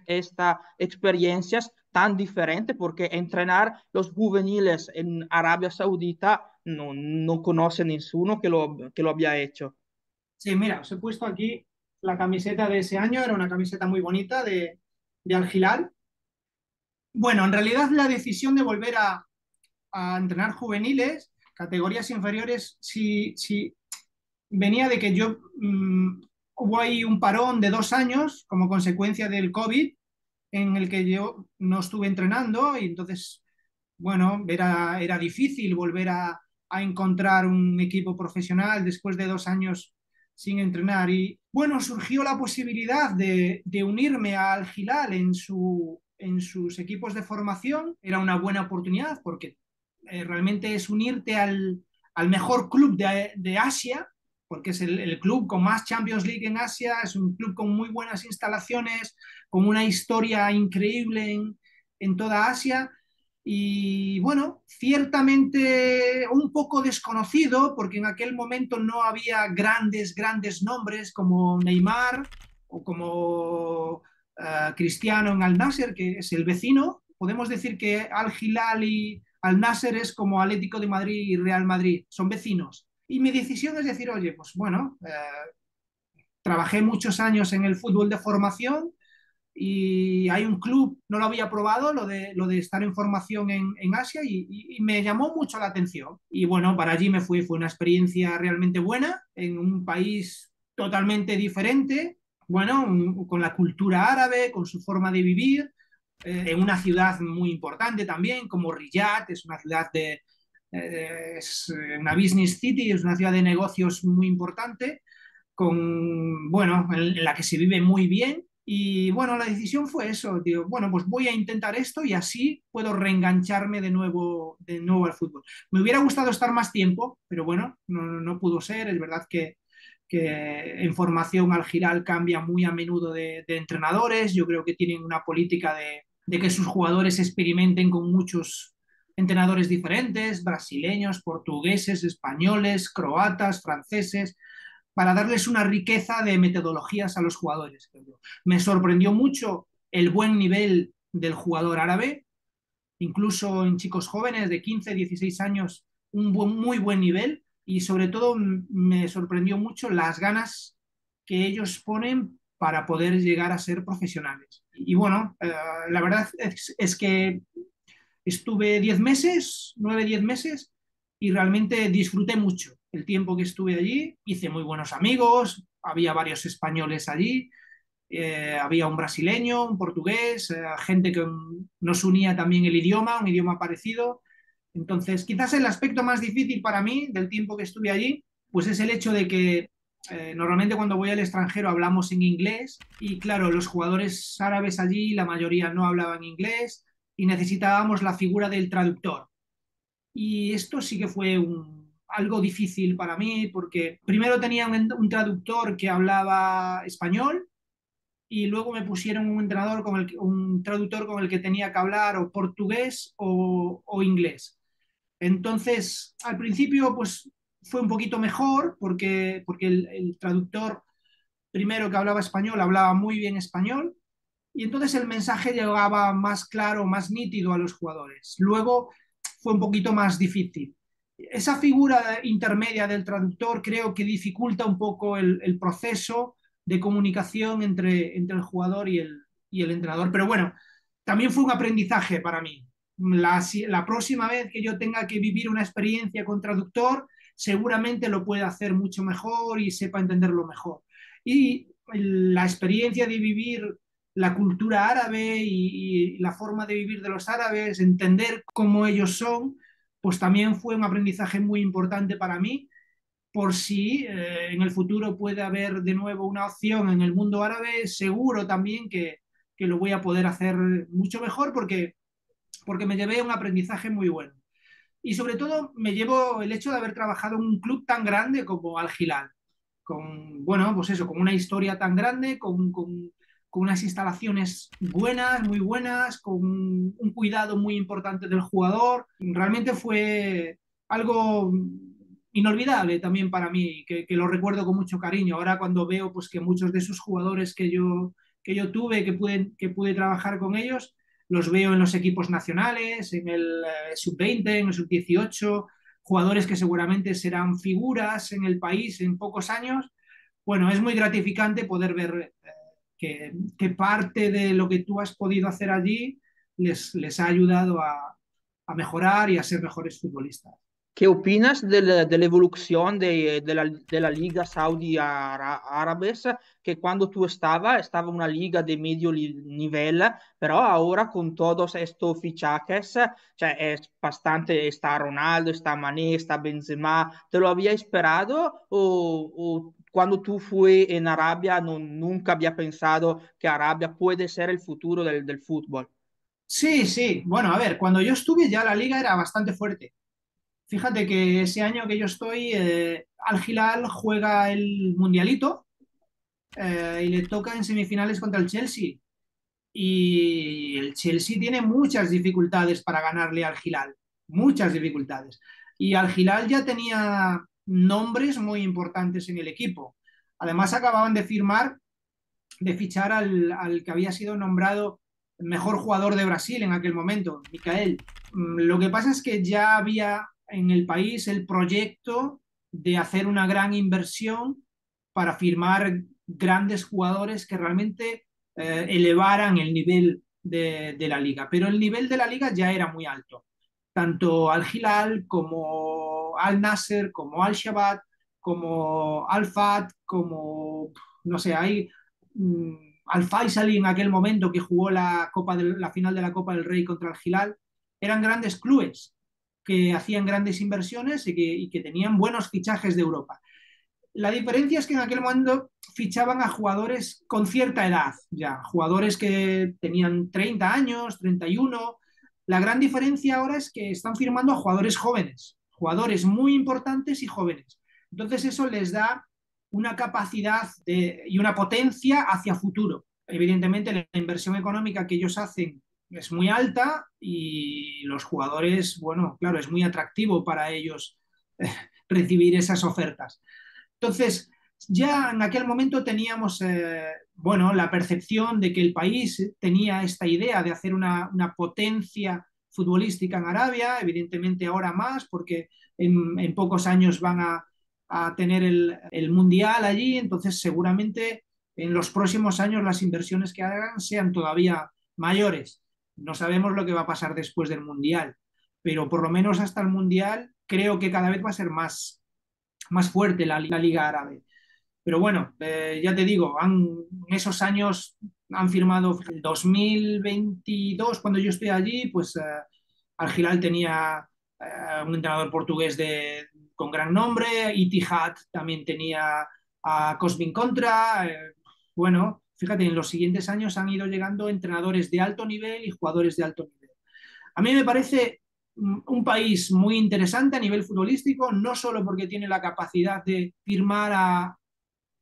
esta experiencia tan diferente? Porque entrenar los juveniles en Arabia Saudita no conoce ninguno que lo había hecho. Sí, mira, os he puesto aquí la camiseta de ese año, era una camiseta muy bonita de Al Hilal. Bueno, en realidad la decisión de volver a entrenar juveniles, categorías inferiores, sí venía de que yo hubo ahí un parón de 2 años como consecuencia del COVID en el que yo no estuve entrenando y entonces, bueno, era difícil volver a encontrar un equipo profesional después de 2 años sin entrenar. Y bueno, surgió la posibilidad de unirme al Hilal en sus equipos de formación. Era una buena oportunidad porque realmente es unirte al mejor club de Asia, porque es el club con más Champions League en Asia, es un club con muy buenas instalaciones, con una historia increíble en toda Asia. Y bueno, ciertamente un poco desconocido, porque en aquel momento no había grandes nombres como Neymar o como Cristiano en Al Nasser, que es el vecino. Podemos decir que Al Hilal y Al Nasser es como Atlético de Madrid y Real Madrid, son vecinos. Y mi decisión es decir, oye, pues bueno, trabajé muchos años en el fútbol de formación y hay un club, no lo había probado, lo de estar en formación en Asia y me llamó mucho la atención. Y bueno, para allí me fui, fue una experiencia realmente buena en un país totalmente diferente, bueno, con la cultura árabe, con su forma de vivir, en una ciudad muy importante también, como Riyadh, es una ciudad es una business city, es una ciudad de negocios muy importante, bueno, en la que se vive muy bien. Y bueno, la decisión fue eso, digo, bueno, pues voy a intentar esto y así puedo reengancharme de nuevo al fútbol. Me hubiera gustado estar más tiempo, pero bueno, no pudo ser. Es verdad que en formación Al Hilal cambia muy a menudo de entrenadores. Yo creo que tienen una política de que sus jugadores experimenten con muchos entrenadores diferentes, brasileños, portugueses, españoles, croatas, franceses, para darles una riqueza de metodologías a los jugadores. Me sorprendió mucho el buen nivel del jugador árabe, incluso en chicos jóvenes de 15, 16 años, muy buen nivel y sobre todo me sorprendió mucho las ganas que ellos ponen para poder llegar a ser profesionales. Y bueno, la verdad es que estuve 10 meses, 9, 10 meses y realmente disfruté mucho el tiempo que estuve allí. Hice muy buenos amigos, había varios españoles allí, había un brasileño, un portugués, gente que nos unía también el idioma, un idioma parecido. Entonces, quizás el aspecto más difícil para mí del tiempo que estuve allí, pues es el hecho de que normalmente cuando voy al extranjero hablamos en inglés y claro, los jugadores árabes allí, la mayoría no hablaban inglés y necesitábamos la figura del traductor. Y esto sí que fue algo difícil para mí porque primero tenía un traductor que hablaba español y luego me pusieron un traductor con el que tenía que hablar o portugués o inglés. Entonces, al principio, pues fue un poquito mejor porque el traductor, primero que hablaba español, hablaba muy bien español y entonces el mensaje llegaba más claro, más nítido a los jugadores. Luego fue un poquito más difícil. Esa figura intermedia del traductor creo que dificulta un poco el proceso de comunicación entre el jugador y el entrenador. Pero bueno, también fue un aprendizaje para mí. La próxima vez que yo tenga que vivir una experiencia con traductor, seguramente lo pueda hacer mucho mejor y sepa entenderlo mejor. Y la experiencia de vivir la cultura árabe y la forma de vivir de los árabes, entender cómo ellos son, pues también fue un aprendizaje muy importante para mí, por si en el futuro puede haber de nuevo una opción en el mundo árabe, seguro también que lo voy a poder hacer mucho mejor porque me llevé un aprendizaje muy bueno. Y sobre todo me llevo el hecho de haber trabajado en un club tan grande como Al Hilal, con, bueno, pues eso, con una historia tan grande, con unas instalaciones buenas, muy buenas, con un cuidado muy importante del jugador. Realmente fue algo inolvidable también para mí, que lo recuerdo con mucho cariño. Ahora cuando veo pues, que muchos de esos jugadores que yo tuve, que pude trabajar con ellos, los veo en los equipos nacionales, en el sub-20, en el sub-18, jugadores que seguramente serán figuras en el país en pocos años. Bueno, es muy gratificante poder ver que parte de lo que tú has podido hacer allí les ha ayudado a mejorar y a ser mejores futbolistas. ¿Qué opinas de la evolución de la Liga Saudi Árabes? Que cuando tú estaba una liga de medio nivel, pero ahora con todos estos fichajes, cioè, es bastante, está Ronaldo, está Mané, está Benzema, ¿te lo había esperado o cuando tú fui en Arabia nunca había pensado que Arabia puede ser el futuro del fútbol? Sí, sí. Bueno, a ver, cuando yo estuve ya la liga era bastante fuerte. Fíjate que ese año que yo estoy, Al Hilal juega el Mundialito y le toca en semifinales contra el Chelsea. Y el Chelsea tiene muchas dificultades para ganarle al Hilal, muchas dificultades. Y Al Hilal ya tenía nombres muy importantes en el equipo. Además, acababan de fichar al que había sido nombrado mejor jugador de Brasil en aquel momento, Micael. Lo que pasa es que ya había en el país el proyecto de hacer una gran inversión para firmar grandes jugadores que realmente elevaran el nivel de la liga. Pero el nivel de la liga ya era muy alto. Tanto Al Hilal como Al Nasser, como Al Shabab, como Al Fat, como, no sé, hay Al Faisal en aquel momento que jugó la final de la Copa del Rey contra el Hilal, eran grandes clubes que hacían grandes inversiones y que tenían buenos fichajes de Europa. La diferencia es que en aquel momento fichaban a jugadores con cierta edad, ya, jugadores que tenían 30 años, 31. La gran diferencia ahora es que están firmando a jugadores jóvenes, jugadores muy importantes y jóvenes. Entonces eso les da una capacidad y una potencia hacia futuro. Evidentemente la inversión económica que ellos hacen es muy alta y los jugadores, bueno, claro, es muy atractivo para ellos recibir esas ofertas. Entonces, ya en aquel momento teníamos, bueno, la percepción de que el país tenía esta idea de hacer una potencia futbolística en Arabia, evidentemente ahora más, porque en pocos años van a tener el Mundial allí, entonces seguramente en los próximos años las inversiones que hagan sean todavía mayores. No sabemos lo que va a pasar después del Mundial, pero por lo menos hasta el Mundial creo que cada vez va a ser más fuerte la Liga Árabe. Pero bueno, ya te digo, en esos años han firmado el 2022, cuando yo estoy allí, pues Al Hilal tenía un entrenador portugués con gran nombre, Itihad también tenía a Cosmin Contra. Bueno, fíjate, en los siguientes años han ido llegando entrenadores de alto nivel y jugadores de alto nivel. A mí me parece un país muy interesante a nivel futbolístico, no solo porque tiene la capacidad de firmar a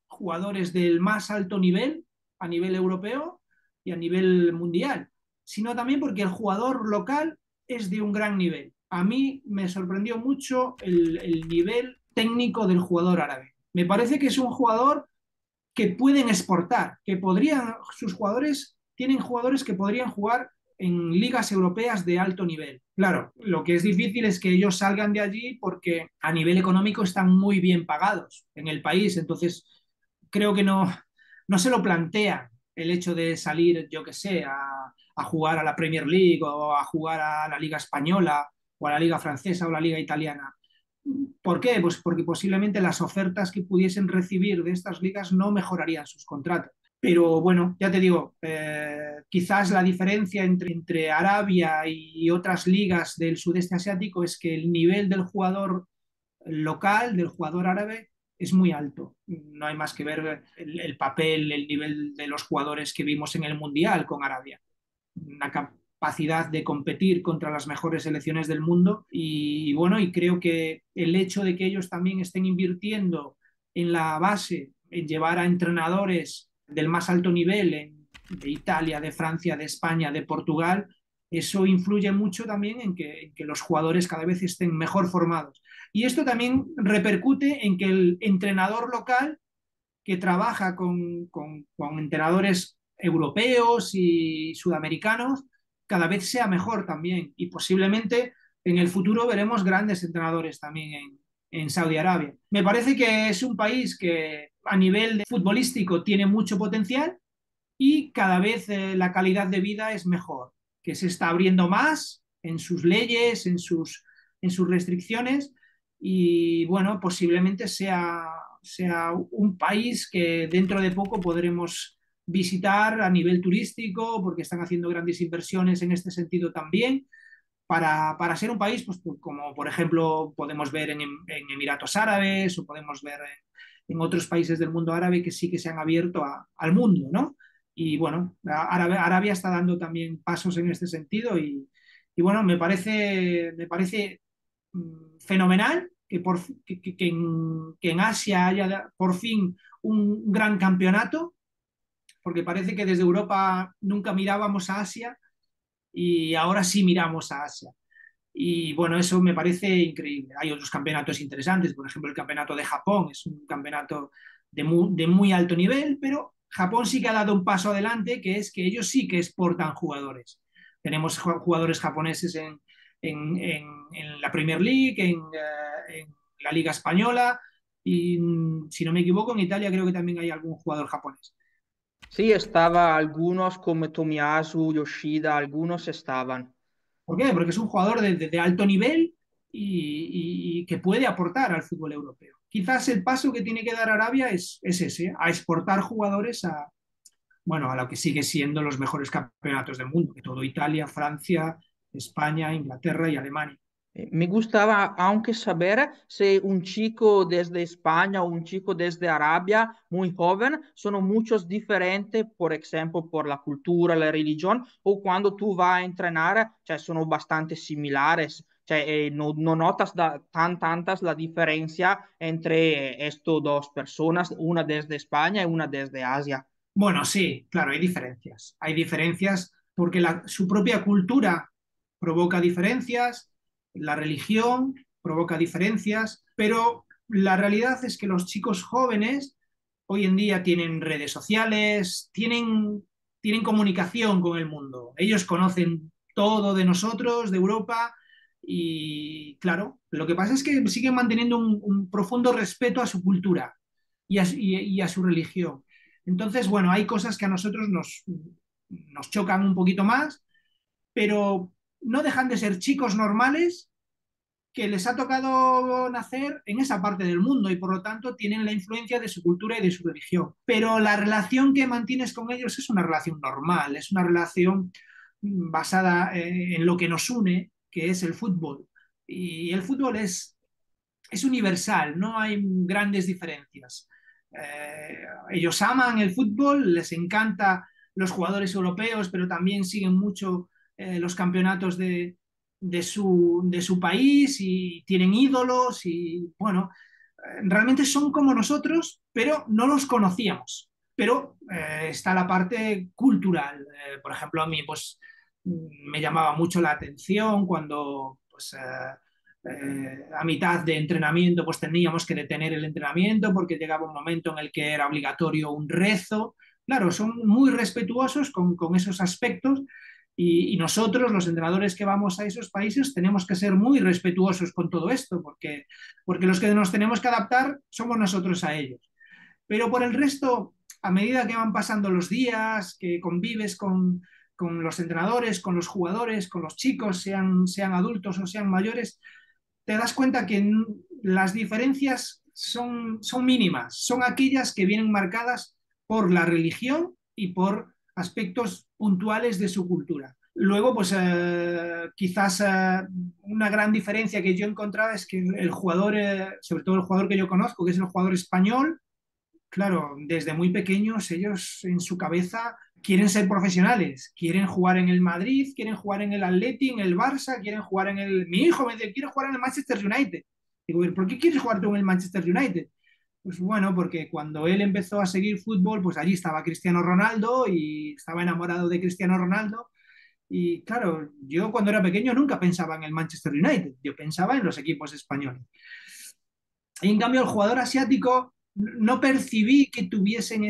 jugadores del más alto nivel, a nivel europeo y a nivel mundial, sino también porque el jugador local es de un gran nivel. A mí me sorprendió mucho el nivel técnico del jugador árabe. Me parece que es un jugador que pueden exportar, que podrían, sus jugadores tienen jugadores que podrían jugar en ligas europeas de alto nivel. Claro, lo que es difícil es que ellos salgan de allí porque a nivel económico están muy bien pagados en el país, entonces creo que no se lo plantean el hecho de salir, yo que sé, a jugar a la Premier League o a jugar a la Liga Española o a la Liga Francesa o la Liga Italiana. ¿Por qué? Pues porque posiblemente las ofertas que pudiesen recibir de estas ligas no mejorarían sus contratos. Pero bueno, ya te digo, quizás la diferencia entre Arabia y otras ligas del sudeste asiático es que el nivel del jugador local, del jugador árabe, es muy alto. No hay más que ver el papel, el nivel de los jugadores que vimos en el Mundial con Arabia. Una capacidad de competir contra las mejores selecciones del mundo y bueno, y creo que el hecho de que ellos también estén invirtiendo en la base, en llevar a entrenadores del más alto nivel de Italia, de Francia, de España, de Portugal, eso influye mucho también en que los jugadores cada vez estén mejor formados. Y esto también repercute en que el entrenador local que trabaja con entrenadores europeos y sudamericanos cada vez sea mejor también. Y posiblemente en el futuro veremos grandes entrenadores también en Saudi Arabia. Me parece que es un país que a nivel de futbolístico tiene mucho potencial y cada vez la calidad de vida es mejor, que se está abriendo más en sus leyes, en sus restricciones y bueno, posiblemente sea un país que dentro de poco podremos visitar a nivel turístico porque están haciendo grandes inversiones en este sentido también. Para ser un país, pues, como por ejemplo podemos ver en Emiratos Árabes o podemos ver en otros países del mundo árabe que sí que se han abierto al mundo, ¿no? Y bueno, Arabia está dando también pasos en este sentido y bueno, me parece fenomenal que en Asia haya por fin un gran campeonato, porque parece que desde Europa nunca mirábamos a Asia y ahora sí miramos a Asia. Y bueno, eso me parece increíble. Hay otros campeonatos interesantes, por ejemplo, el campeonato de Japón es un campeonato de muy alto nivel, pero Japón sí que ha dado un paso adelante, que es que ellos sí que exportan jugadores. Tenemos jugadores japoneses en la Premier League, en la Liga Española y, si no me equivoco, en Italia creo que también hay algún jugador japonés. Sí, estaba algunos como Tomiyasu, Yoshida, algunos estaban. ¿Por qué? Porque es un jugador de alto nivel y que puede aportar al fútbol europeo. Quizás el paso que tiene que dar Arabia es ese, a exportar jugadores bueno, a lo que sigue siendo los mejores campeonatos del mundo, que todo Italia, Francia, España, Inglaterra y Alemania. Me gustaba aunque saber si un chico desde España o un chico desde Arabia muy joven son muchos diferentes, por ejemplo, por la cultura, la religión, o cuando tú vas a entrenar, cioè, son bastante similares. Cioè, no notas tantas la diferencia entre estas dos personas, una desde España y una desde Asia. Bueno, sí, claro, hay diferencias. Hay diferencias porque su propia cultura provoca diferencias, la religión provoca diferencias, pero la realidad es que los chicos jóvenes hoy en día tienen redes sociales, tienen comunicación con el mundo. Ellos conocen todo de nosotros, de Europa, y claro, lo que pasa es que siguen manteniendo un profundo respeto a su cultura y a su religión. Entonces, bueno, hay cosas que a nosotros nos chocan un poquito más, pero no dejan de ser chicos normales que les ha tocado nacer en esa parte del mundo y por lo tanto tienen la influencia de su cultura y de su religión. Pero la relación que mantienes con ellos es una relación normal, es una relación basada en lo que nos une, que es el fútbol. Y el fútbol es universal, no hay grandes diferencias. Ellos aman el fútbol, les encanta los jugadores europeos, pero también siguen mucho los campeonatos de su país y tienen ídolos y bueno, realmente son como nosotros, pero no los conocíamos. Pero está la parte cultural. Por ejemplo, a mí pues me llamaba mucho la atención cuando pues, a mitad de entrenamiento pues teníamos que detener el entrenamiento porque llegaba un momento en el que era obligatorio un rezo. Claro, son muy respetuosos con esos aspectos y nosotros, los entrenadores que vamos a esos países, tenemos que ser muy respetuosos con todo esto porque los que nos tenemos que adaptar somos nosotros a ellos. Pero por el resto, a medida que van pasando los días, que convives con los entrenadores, con los jugadores, con los chicos, sean adultos o sean mayores, te das cuenta que las diferencias son mínimas, son aquellas que vienen marcadas por la religión y por aspectos puntuales de su cultura. Luego, pues quizás una gran diferencia que yo encontraba es que el jugador, sobre todo el jugador que yo conozco, que es el jugador español, claro, desde muy pequeños ellos en su cabeza quieren ser profesionales, quieren jugar en el Madrid, quieren jugar en el Atleti, en el Barça, quieren jugar en el... Mi hijo me dice, quiero jugar en el Manchester United. Digo, ¿por qué quieres jugar tú en el Manchester United? Pues bueno, porque cuando él empezó a seguir fútbol, pues allí estaba Cristiano Ronaldo y estaba enamorado de Cristiano Ronaldo. Y claro, yo cuando era pequeño nunca pensaba en el Manchester United, yo pensaba en los equipos españoles. Y en cambio, el jugador asiático no percibí que tuviesen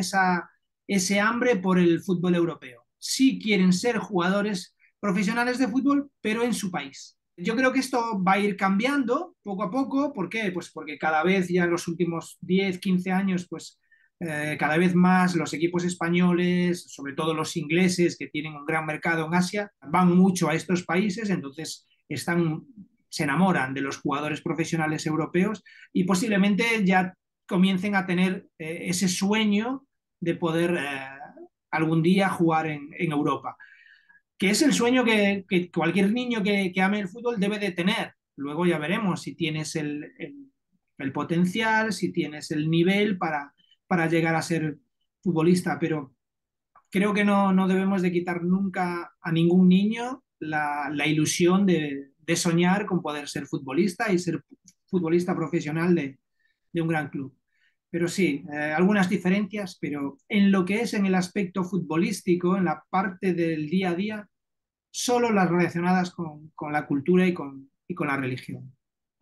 ese hambre por el fútbol europeo. Sí quieren ser jugadores profesionales de fútbol, pero en su país. Yo creo que esto va a ir cambiando poco a poco. ¿Por qué? Pues porque cada vez ya en los últimos 10, 15 años, pues cada vez más los equipos españoles, sobre todo los ingleses, que tienen un gran mercado en Asia, van mucho a estos países, entonces se enamoran de los jugadores profesionales europeos y posiblemente ya comiencen a tener ese sueño de poder algún día jugar en Europa, que es el sueño que cualquier niño que, ame el fútbol debe de tener. Luego ya veremos si tienes el potencial, si tienes el nivel para llegar a ser futbolista, pero creo que no debemos de quitar nunca a ningún niño la ilusión de soñar con poder ser futbolista y ser futbolista profesional de un gran club. Pero sí, algunas diferencias, pero en lo que es en el aspecto futbolístico, en la parte del día a día, solo las relacionadas con la cultura y con la religión.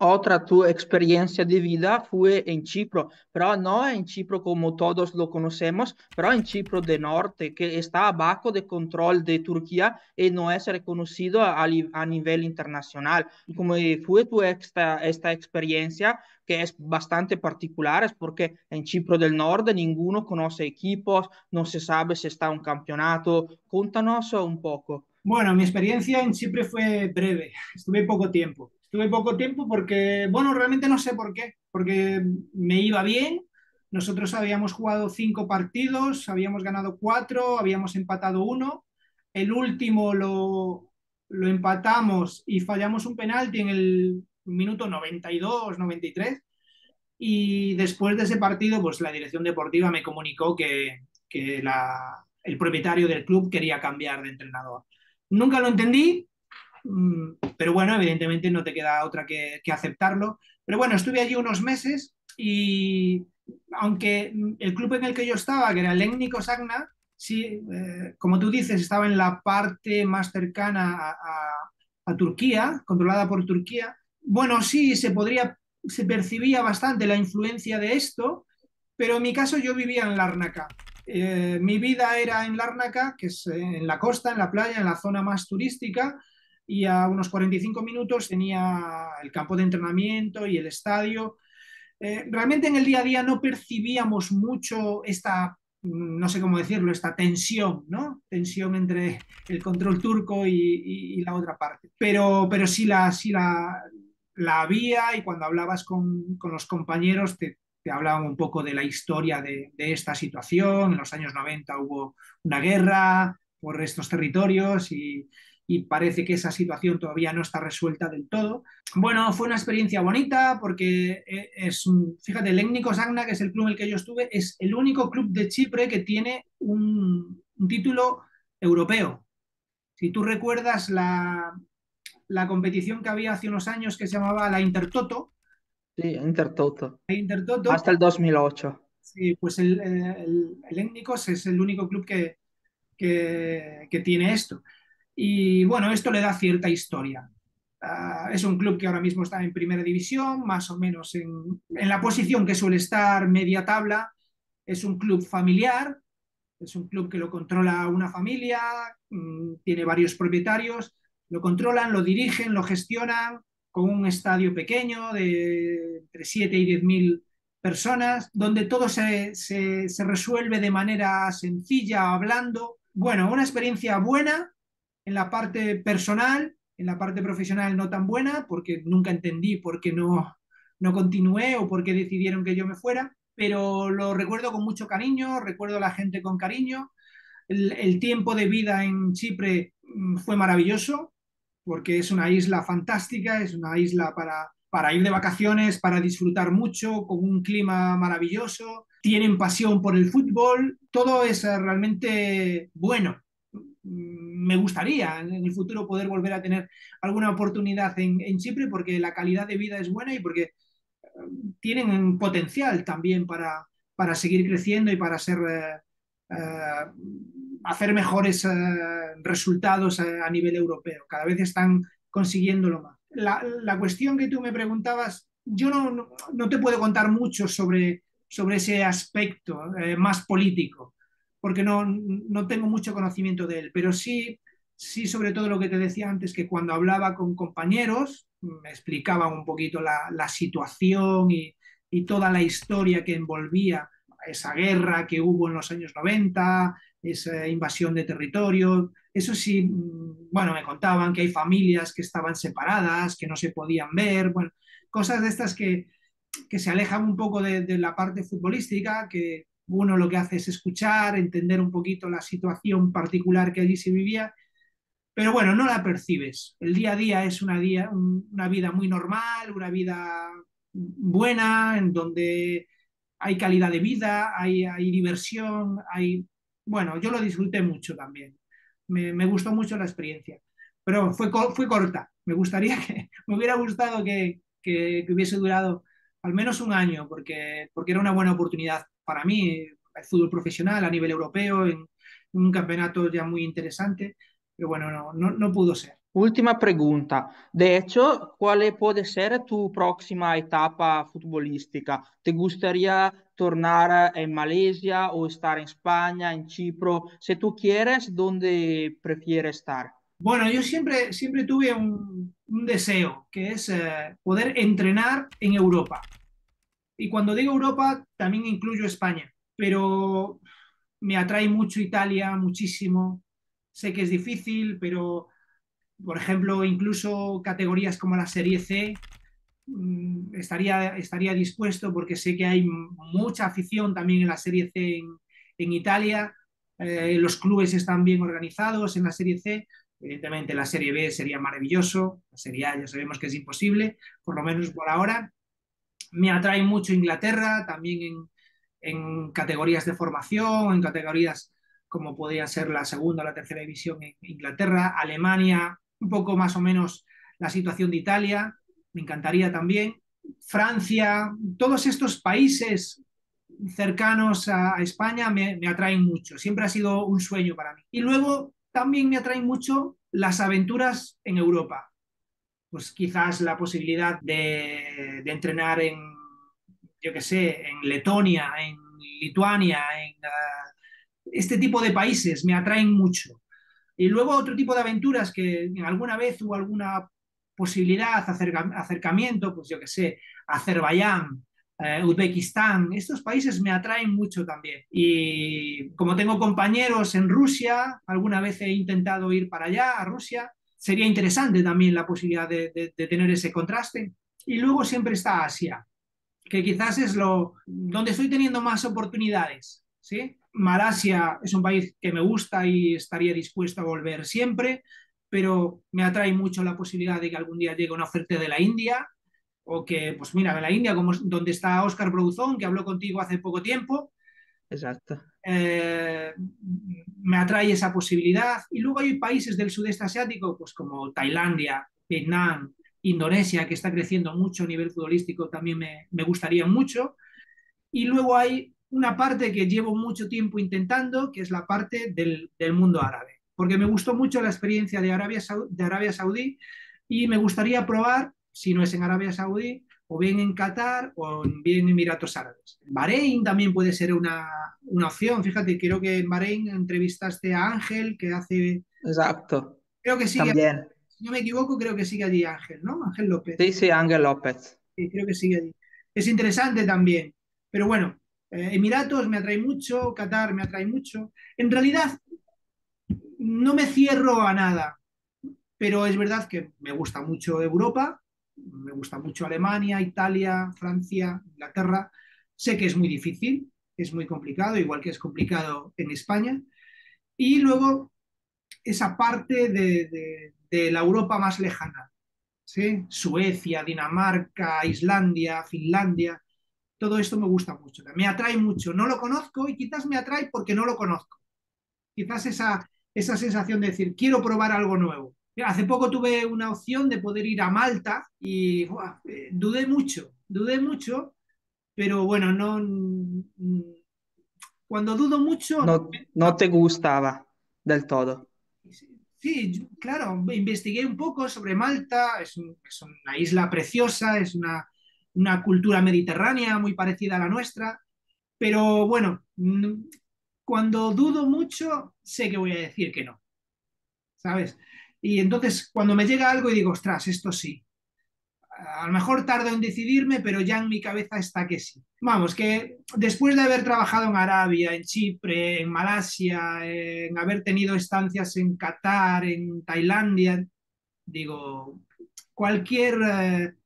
Otra tu experiencia de vida fue en Chipre, pero no en Chipre como todos lo conocemos, pero en Chipre del Norte, que está bajo de control de Turquía y no es reconocido a nivel internacional. ¿Cómo fue esta experiencia, que es bastante particular? Es porque en Chipre del Norte ninguno conoce equipos, no se sabe si está un campeonato. Cuéntanos un poco. Bueno, mi experiencia en Chipre fue breve, estuve poco tiempo. Estuve poco tiempo porque, bueno, realmente no sé por qué, porque me iba bien. Nosotros habíamos jugado 5 partidos, habíamos ganado 4, habíamos empatado uno. El último lo empatamos y fallamos un penalti en el minuto 92, 93. Y después de ese partido, pues la dirección deportiva me comunicó que el propietario del club quería cambiar de entrenador. Nunca lo entendí, pero bueno, evidentemente no te queda otra que aceptarlo. Pero bueno, estuve allí unos meses y aunque el club en el que yo estaba, que era el Lénnico Sagna, sí, como tú dices, estaba en la parte más cercana a Turquía, controlada por Turquía. Bueno, sí, se percibía bastante la influencia de esto, pero en mi caso yo vivía en Lárnaca. Mi vida era en Lárnaca, que es en la costa, en la playa, en la zona más turística, y a unos 45 minutos tenía el campo de entrenamiento y el estadio. Realmente en el día a día no percibíamos mucho esta, no sé cómo decirlo, esta tensión, ¿no? Tensión entre el control turco y la otra parte. Pero sí la había, y cuando hablabas con los compañeros te hablaban un poco de la historia de esta situación. En los años 90 hubo una guerra por estos territorios y parece que esa situación todavía no está resuelta del todo. Bueno, fue una experiencia bonita porque fíjate, el Lénnico Sagna, que es el club en el que yo estuve, es el único club de Chipre que tiene un título europeo. Si tú recuerdas la competición que había hace unos años que se llamaba la Intertoto, Sí, Intertoto, la Intertoto, hasta el 2008. sí, pues el Lénnicos es el único club que tiene esto. Y bueno, esto le da cierta historia. Es un club que ahora mismo está en primera división, más o menos en la posición que suele estar, media tabla. Es un club familiar, es un club que lo controla una familia, tiene varios propietarios, lo controlan, lo dirigen, lo gestionan con un estadio pequeño de entre 7 y 10 mil personas, donde todo se resuelve de manera sencilla, hablando. Bueno, una experiencia buena en la parte personal, en la parte profesional no tan buena, porque nunca entendí por qué no continué o por qué decidieron que yo me fuera, pero lo recuerdo con mucho cariño, recuerdo a la gente con cariño. El tiempo de vida en Chipre fue maravilloso porque es una isla fantástica, es una isla para ir de vacaciones, para disfrutar mucho, con un clima maravilloso, tienen pasión por el fútbol, todo es realmente bueno. Me gustaría en el futuro poder volver a tener alguna oportunidad en Chipre porque la calidad de vida es buena y porque tienen un potencial también para seguir creciendo y para ser, hacer mejores resultados a nivel europeo. Cada vez están consiguiéndolo más. La cuestión que tú me preguntabas, yo no te puedo contar mucho sobre ese aspecto más político, porque no tengo mucho conocimiento de él, pero sí sobre todo lo que te decía antes, que cuando hablaba con compañeros me explicaban un poquito la situación y toda la historia que envolvía esa guerra que hubo en los años 90, esa invasión de territorio. Eso sí, bueno, me contaban que hay familias que estaban separadas, que no se podían ver, bueno, cosas de estas que se alejan un poco de la parte futbolística, que uno lo que hace es escuchar, entender un poquito la situación particular que allí se vivía, pero bueno, no la percibes. El día a día es una vida muy normal, una vida buena, en donde hay calidad de vida, hay diversión, Bueno, yo lo disfruté mucho también. Me gustó mucho la experiencia, pero fue corta. Me hubiera gustado que hubiese durado al menos un año, porque era una buena oportunidad para mí, el fútbol profesional a nivel europeo, en un campeonato ya muy interesante, pero bueno, no pudo ser. Última pregunta. De hecho, ¿cuál puede ser tu próxima etapa futbolística? ¿Te gustaría tornar en Malasia o estar en España, en Chipre? Si tú quieres, ¿dónde prefieres estar? Bueno, yo siempre tuve un deseo, que es poder entrenar en Europa. Y cuando digo Europa, también incluyo España, pero me atrae mucho Italia, muchísimo. Sé que es difícil, pero, por ejemplo, incluso categorías como la Serie C, estaría dispuesto porque sé que hay mucha afición también en la Serie C en Italia. Los clubes están bien organizados en la Serie C. Evidentemente la Serie B sería maravilloso, la Serie A ya sabemos que es imposible, por lo menos por ahora. Me atrae mucho Inglaterra, también en categorías de formación, en categorías como podría ser la segunda o la tercera división en Inglaterra, Alemania, un poco más o menos la situación de Italia, me encantaría también. Francia, todos estos países cercanos a España me atraen mucho, siempre ha sido un sueño para mí. Y luego también me atraen mucho las aventuras en Europa, pues quizás la posibilidad entrenar yo qué sé, en Letonia, en Lituania, este tipo de países me atraen mucho. Y luego otro tipo de aventuras que en alguna vez hubo alguna posibilidad, acercamiento, pues yo qué sé, Azerbaiyán, Uzbekistán, estos países me atraen mucho también. Y como tengo compañeros en Rusia, alguna vez he intentado ir para allá, a Rusia, sería interesante también la posibilidad de tener ese contraste. Y luego siempre está Asia, que quizás es donde estoy teniendo más oportunidades, ¿sí? Malasia es un país que me gusta y estaría dispuesto a volver siempre, pero me atrae mucho la posibilidad de que algún día llegue una oferta de la India, o que, pues mira, de la India, como donde está Óscar Brouzón, que habló contigo hace poco tiempo, Exacto. eh, me atrae esa posibilidad. Y luego hay países del sudeste asiático, pues como Tailandia, Vietnam, Indonesia, que está creciendo mucho a nivel futbolístico, también me gustaría mucho. Y luego hay una parte que llevo mucho tiempo intentando, que es la parte del mundo árabe, porque me gustó mucho la experiencia de Arabia Saudí y me gustaría probar, si no es en Arabia Saudí, o bien en Qatar o bien en Emiratos Árabes. Bahrein también puede ser una opción. Fíjate, creo que en Bahrein entrevistaste a Ángel, que hace, Exacto. creo que sigue, También. si no me equivoco, creo que sigue allí Ángel, ¿no? Ángel López. Sí, sí, Ángel López. Sí, creo que sigue allí. Es interesante también. Pero bueno, Emiratos me atrae mucho, Qatar me atrae mucho. En realidad, no me cierro a nada, pero es verdad que me gusta mucho Europa, me gusta mucho Alemania, Italia, Francia, Inglaterra. Sé que es muy difícil, es muy complicado, igual que es complicado en España. Y luego esa parte de la Europa más lejana, ¿sí? Suecia, Dinamarca, Islandia, Finlandia, todo esto me gusta mucho, me atrae mucho. No lo conozco y quizás me atrae porque no lo conozco. Quizás esa sensación de decir, quiero probar algo nuevo. Hace poco tuve una opción de poder ir a Malta y ¡buah! Dudé mucho, pero bueno, no, cuando dudo mucho, No, no te gustaba del todo. sí, claro, investigué un poco sobre Malta, es una isla preciosa, es una cultura mediterránea muy parecida a la nuestra, pero bueno, cuando dudo mucho, sé que voy a decir que no, ¿sabes? Y entonces cuando me llega algo y digo, ostras, esto sí, a lo mejor tardo en decidirme, pero ya en mi cabeza está que sí. Vamos, que después de haber trabajado en Arabia, en Chipre, en Malasia, en haber tenido estancias en Qatar, en Tailandia, digo, cualquier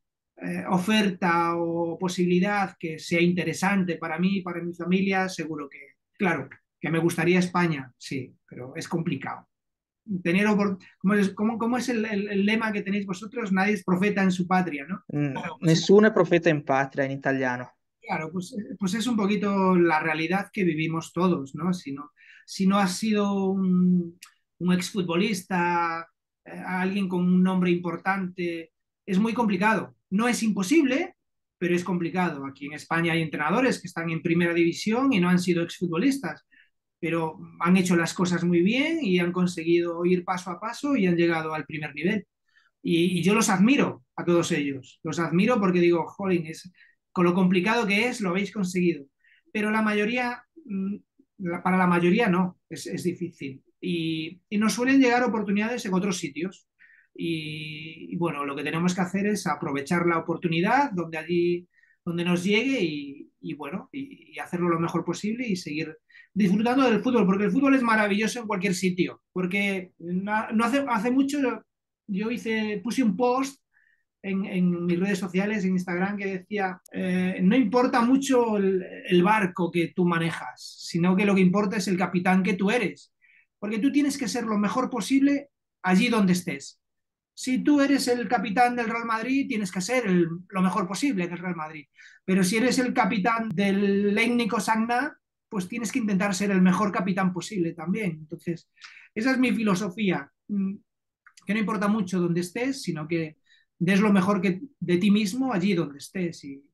oferta o posibilidad que sea interesante para mí y para mi familia, seguro que, claro, que me gustaría España, sí, pero es complicado tener ¿cómo es el lema que tenéis vosotros? Nadie es profeta en su patria, ¿no? Claro, pues, Nessuno è profeta in patria in italiano. claro, pues es un poquito la realidad que vivimos todos, ¿no? Si no has sido un exfutbolista, alguien con un nombre importante, es muy complicado. No es imposible, pero es complicado. Aquí en España hay entrenadores que están en primera división y no han sido exfutbolistas, pero han hecho las cosas muy bien y han conseguido ir paso a paso y han llegado al primer nivel. Y yo los admiro a todos ellos. Los admiro porque digo, jolín, con lo complicado que es, lo habéis conseguido. Pero la mayoría, para la mayoría no, es difícil. Y nos suelen llegar oportunidades en otros sitios. Y bueno, lo que tenemos que hacer es aprovechar la oportunidad donde nos llegue y bueno, y hacerlo lo mejor posible y seguir disfrutando del fútbol, porque el fútbol es maravilloso en cualquier sitio, porque no hace mucho puse un post en mis redes sociales, en Instagram, que decía, no importa mucho el barco que tú manejas, sino que lo que importa es el capitán que tú eres, porque tú tienes que ser lo mejor posible allí donde estés. Si tú eres el capitán del Real Madrid, tienes que ser lo mejor posible del Real Madrid. Pero si eres el capitán del Lécnico Sagna, pues tienes que intentar ser el mejor capitán posible también. Entonces, esa es mi filosofía, que no importa mucho dónde estés, sino que des lo mejor de ti mismo allí donde estés. Y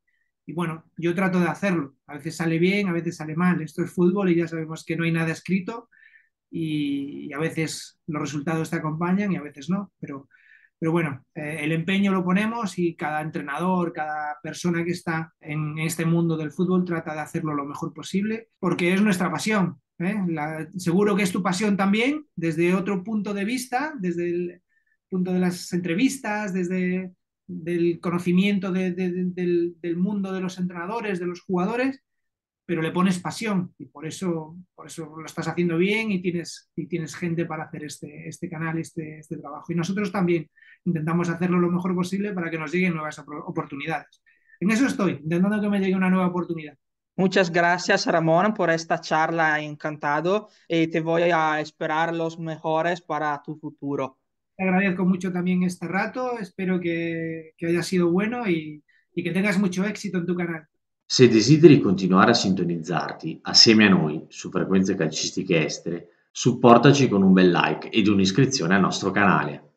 bueno, yo trato de hacerlo. A veces sale bien, a veces sale mal. Esto es fútbol y ya sabemos que no hay nada escrito y a veces los resultados te acompañan y a veces no, pero bueno, el empeño lo ponemos y cada entrenador, cada persona que está en este mundo del fútbol trata de hacerlo lo mejor posible porque es nuestra pasión. Seguro que es tu pasión también, desde otro punto de vista, desde el punto de las entrevistas, desde el conocimiento del mundo de los entrenadores, de los jugadores, pero le pones pasión y por eso lo estás haciendo bien y tienes gente para hacer este canal, este trabajo. Y nosotros también intentamos hacerlo lo mejor posible para que nos lleguen nuevas oportunidades. En eso estoy, intentando que me llegue una nueva oportunidad. Muchas gracias, Ramón, por esta charla. Encantado y te voy a esperar los mejores para tu futuro. Te agradezco mucho también este rato, espero que haya sido bueno y que tengas mucho éxito en tu canal. Se desideri continuare a sintonizzarti assieme a noi su Frequenze Calcistiche Estere, supportaci con un bel like ed un'iscrizione al nostro canale.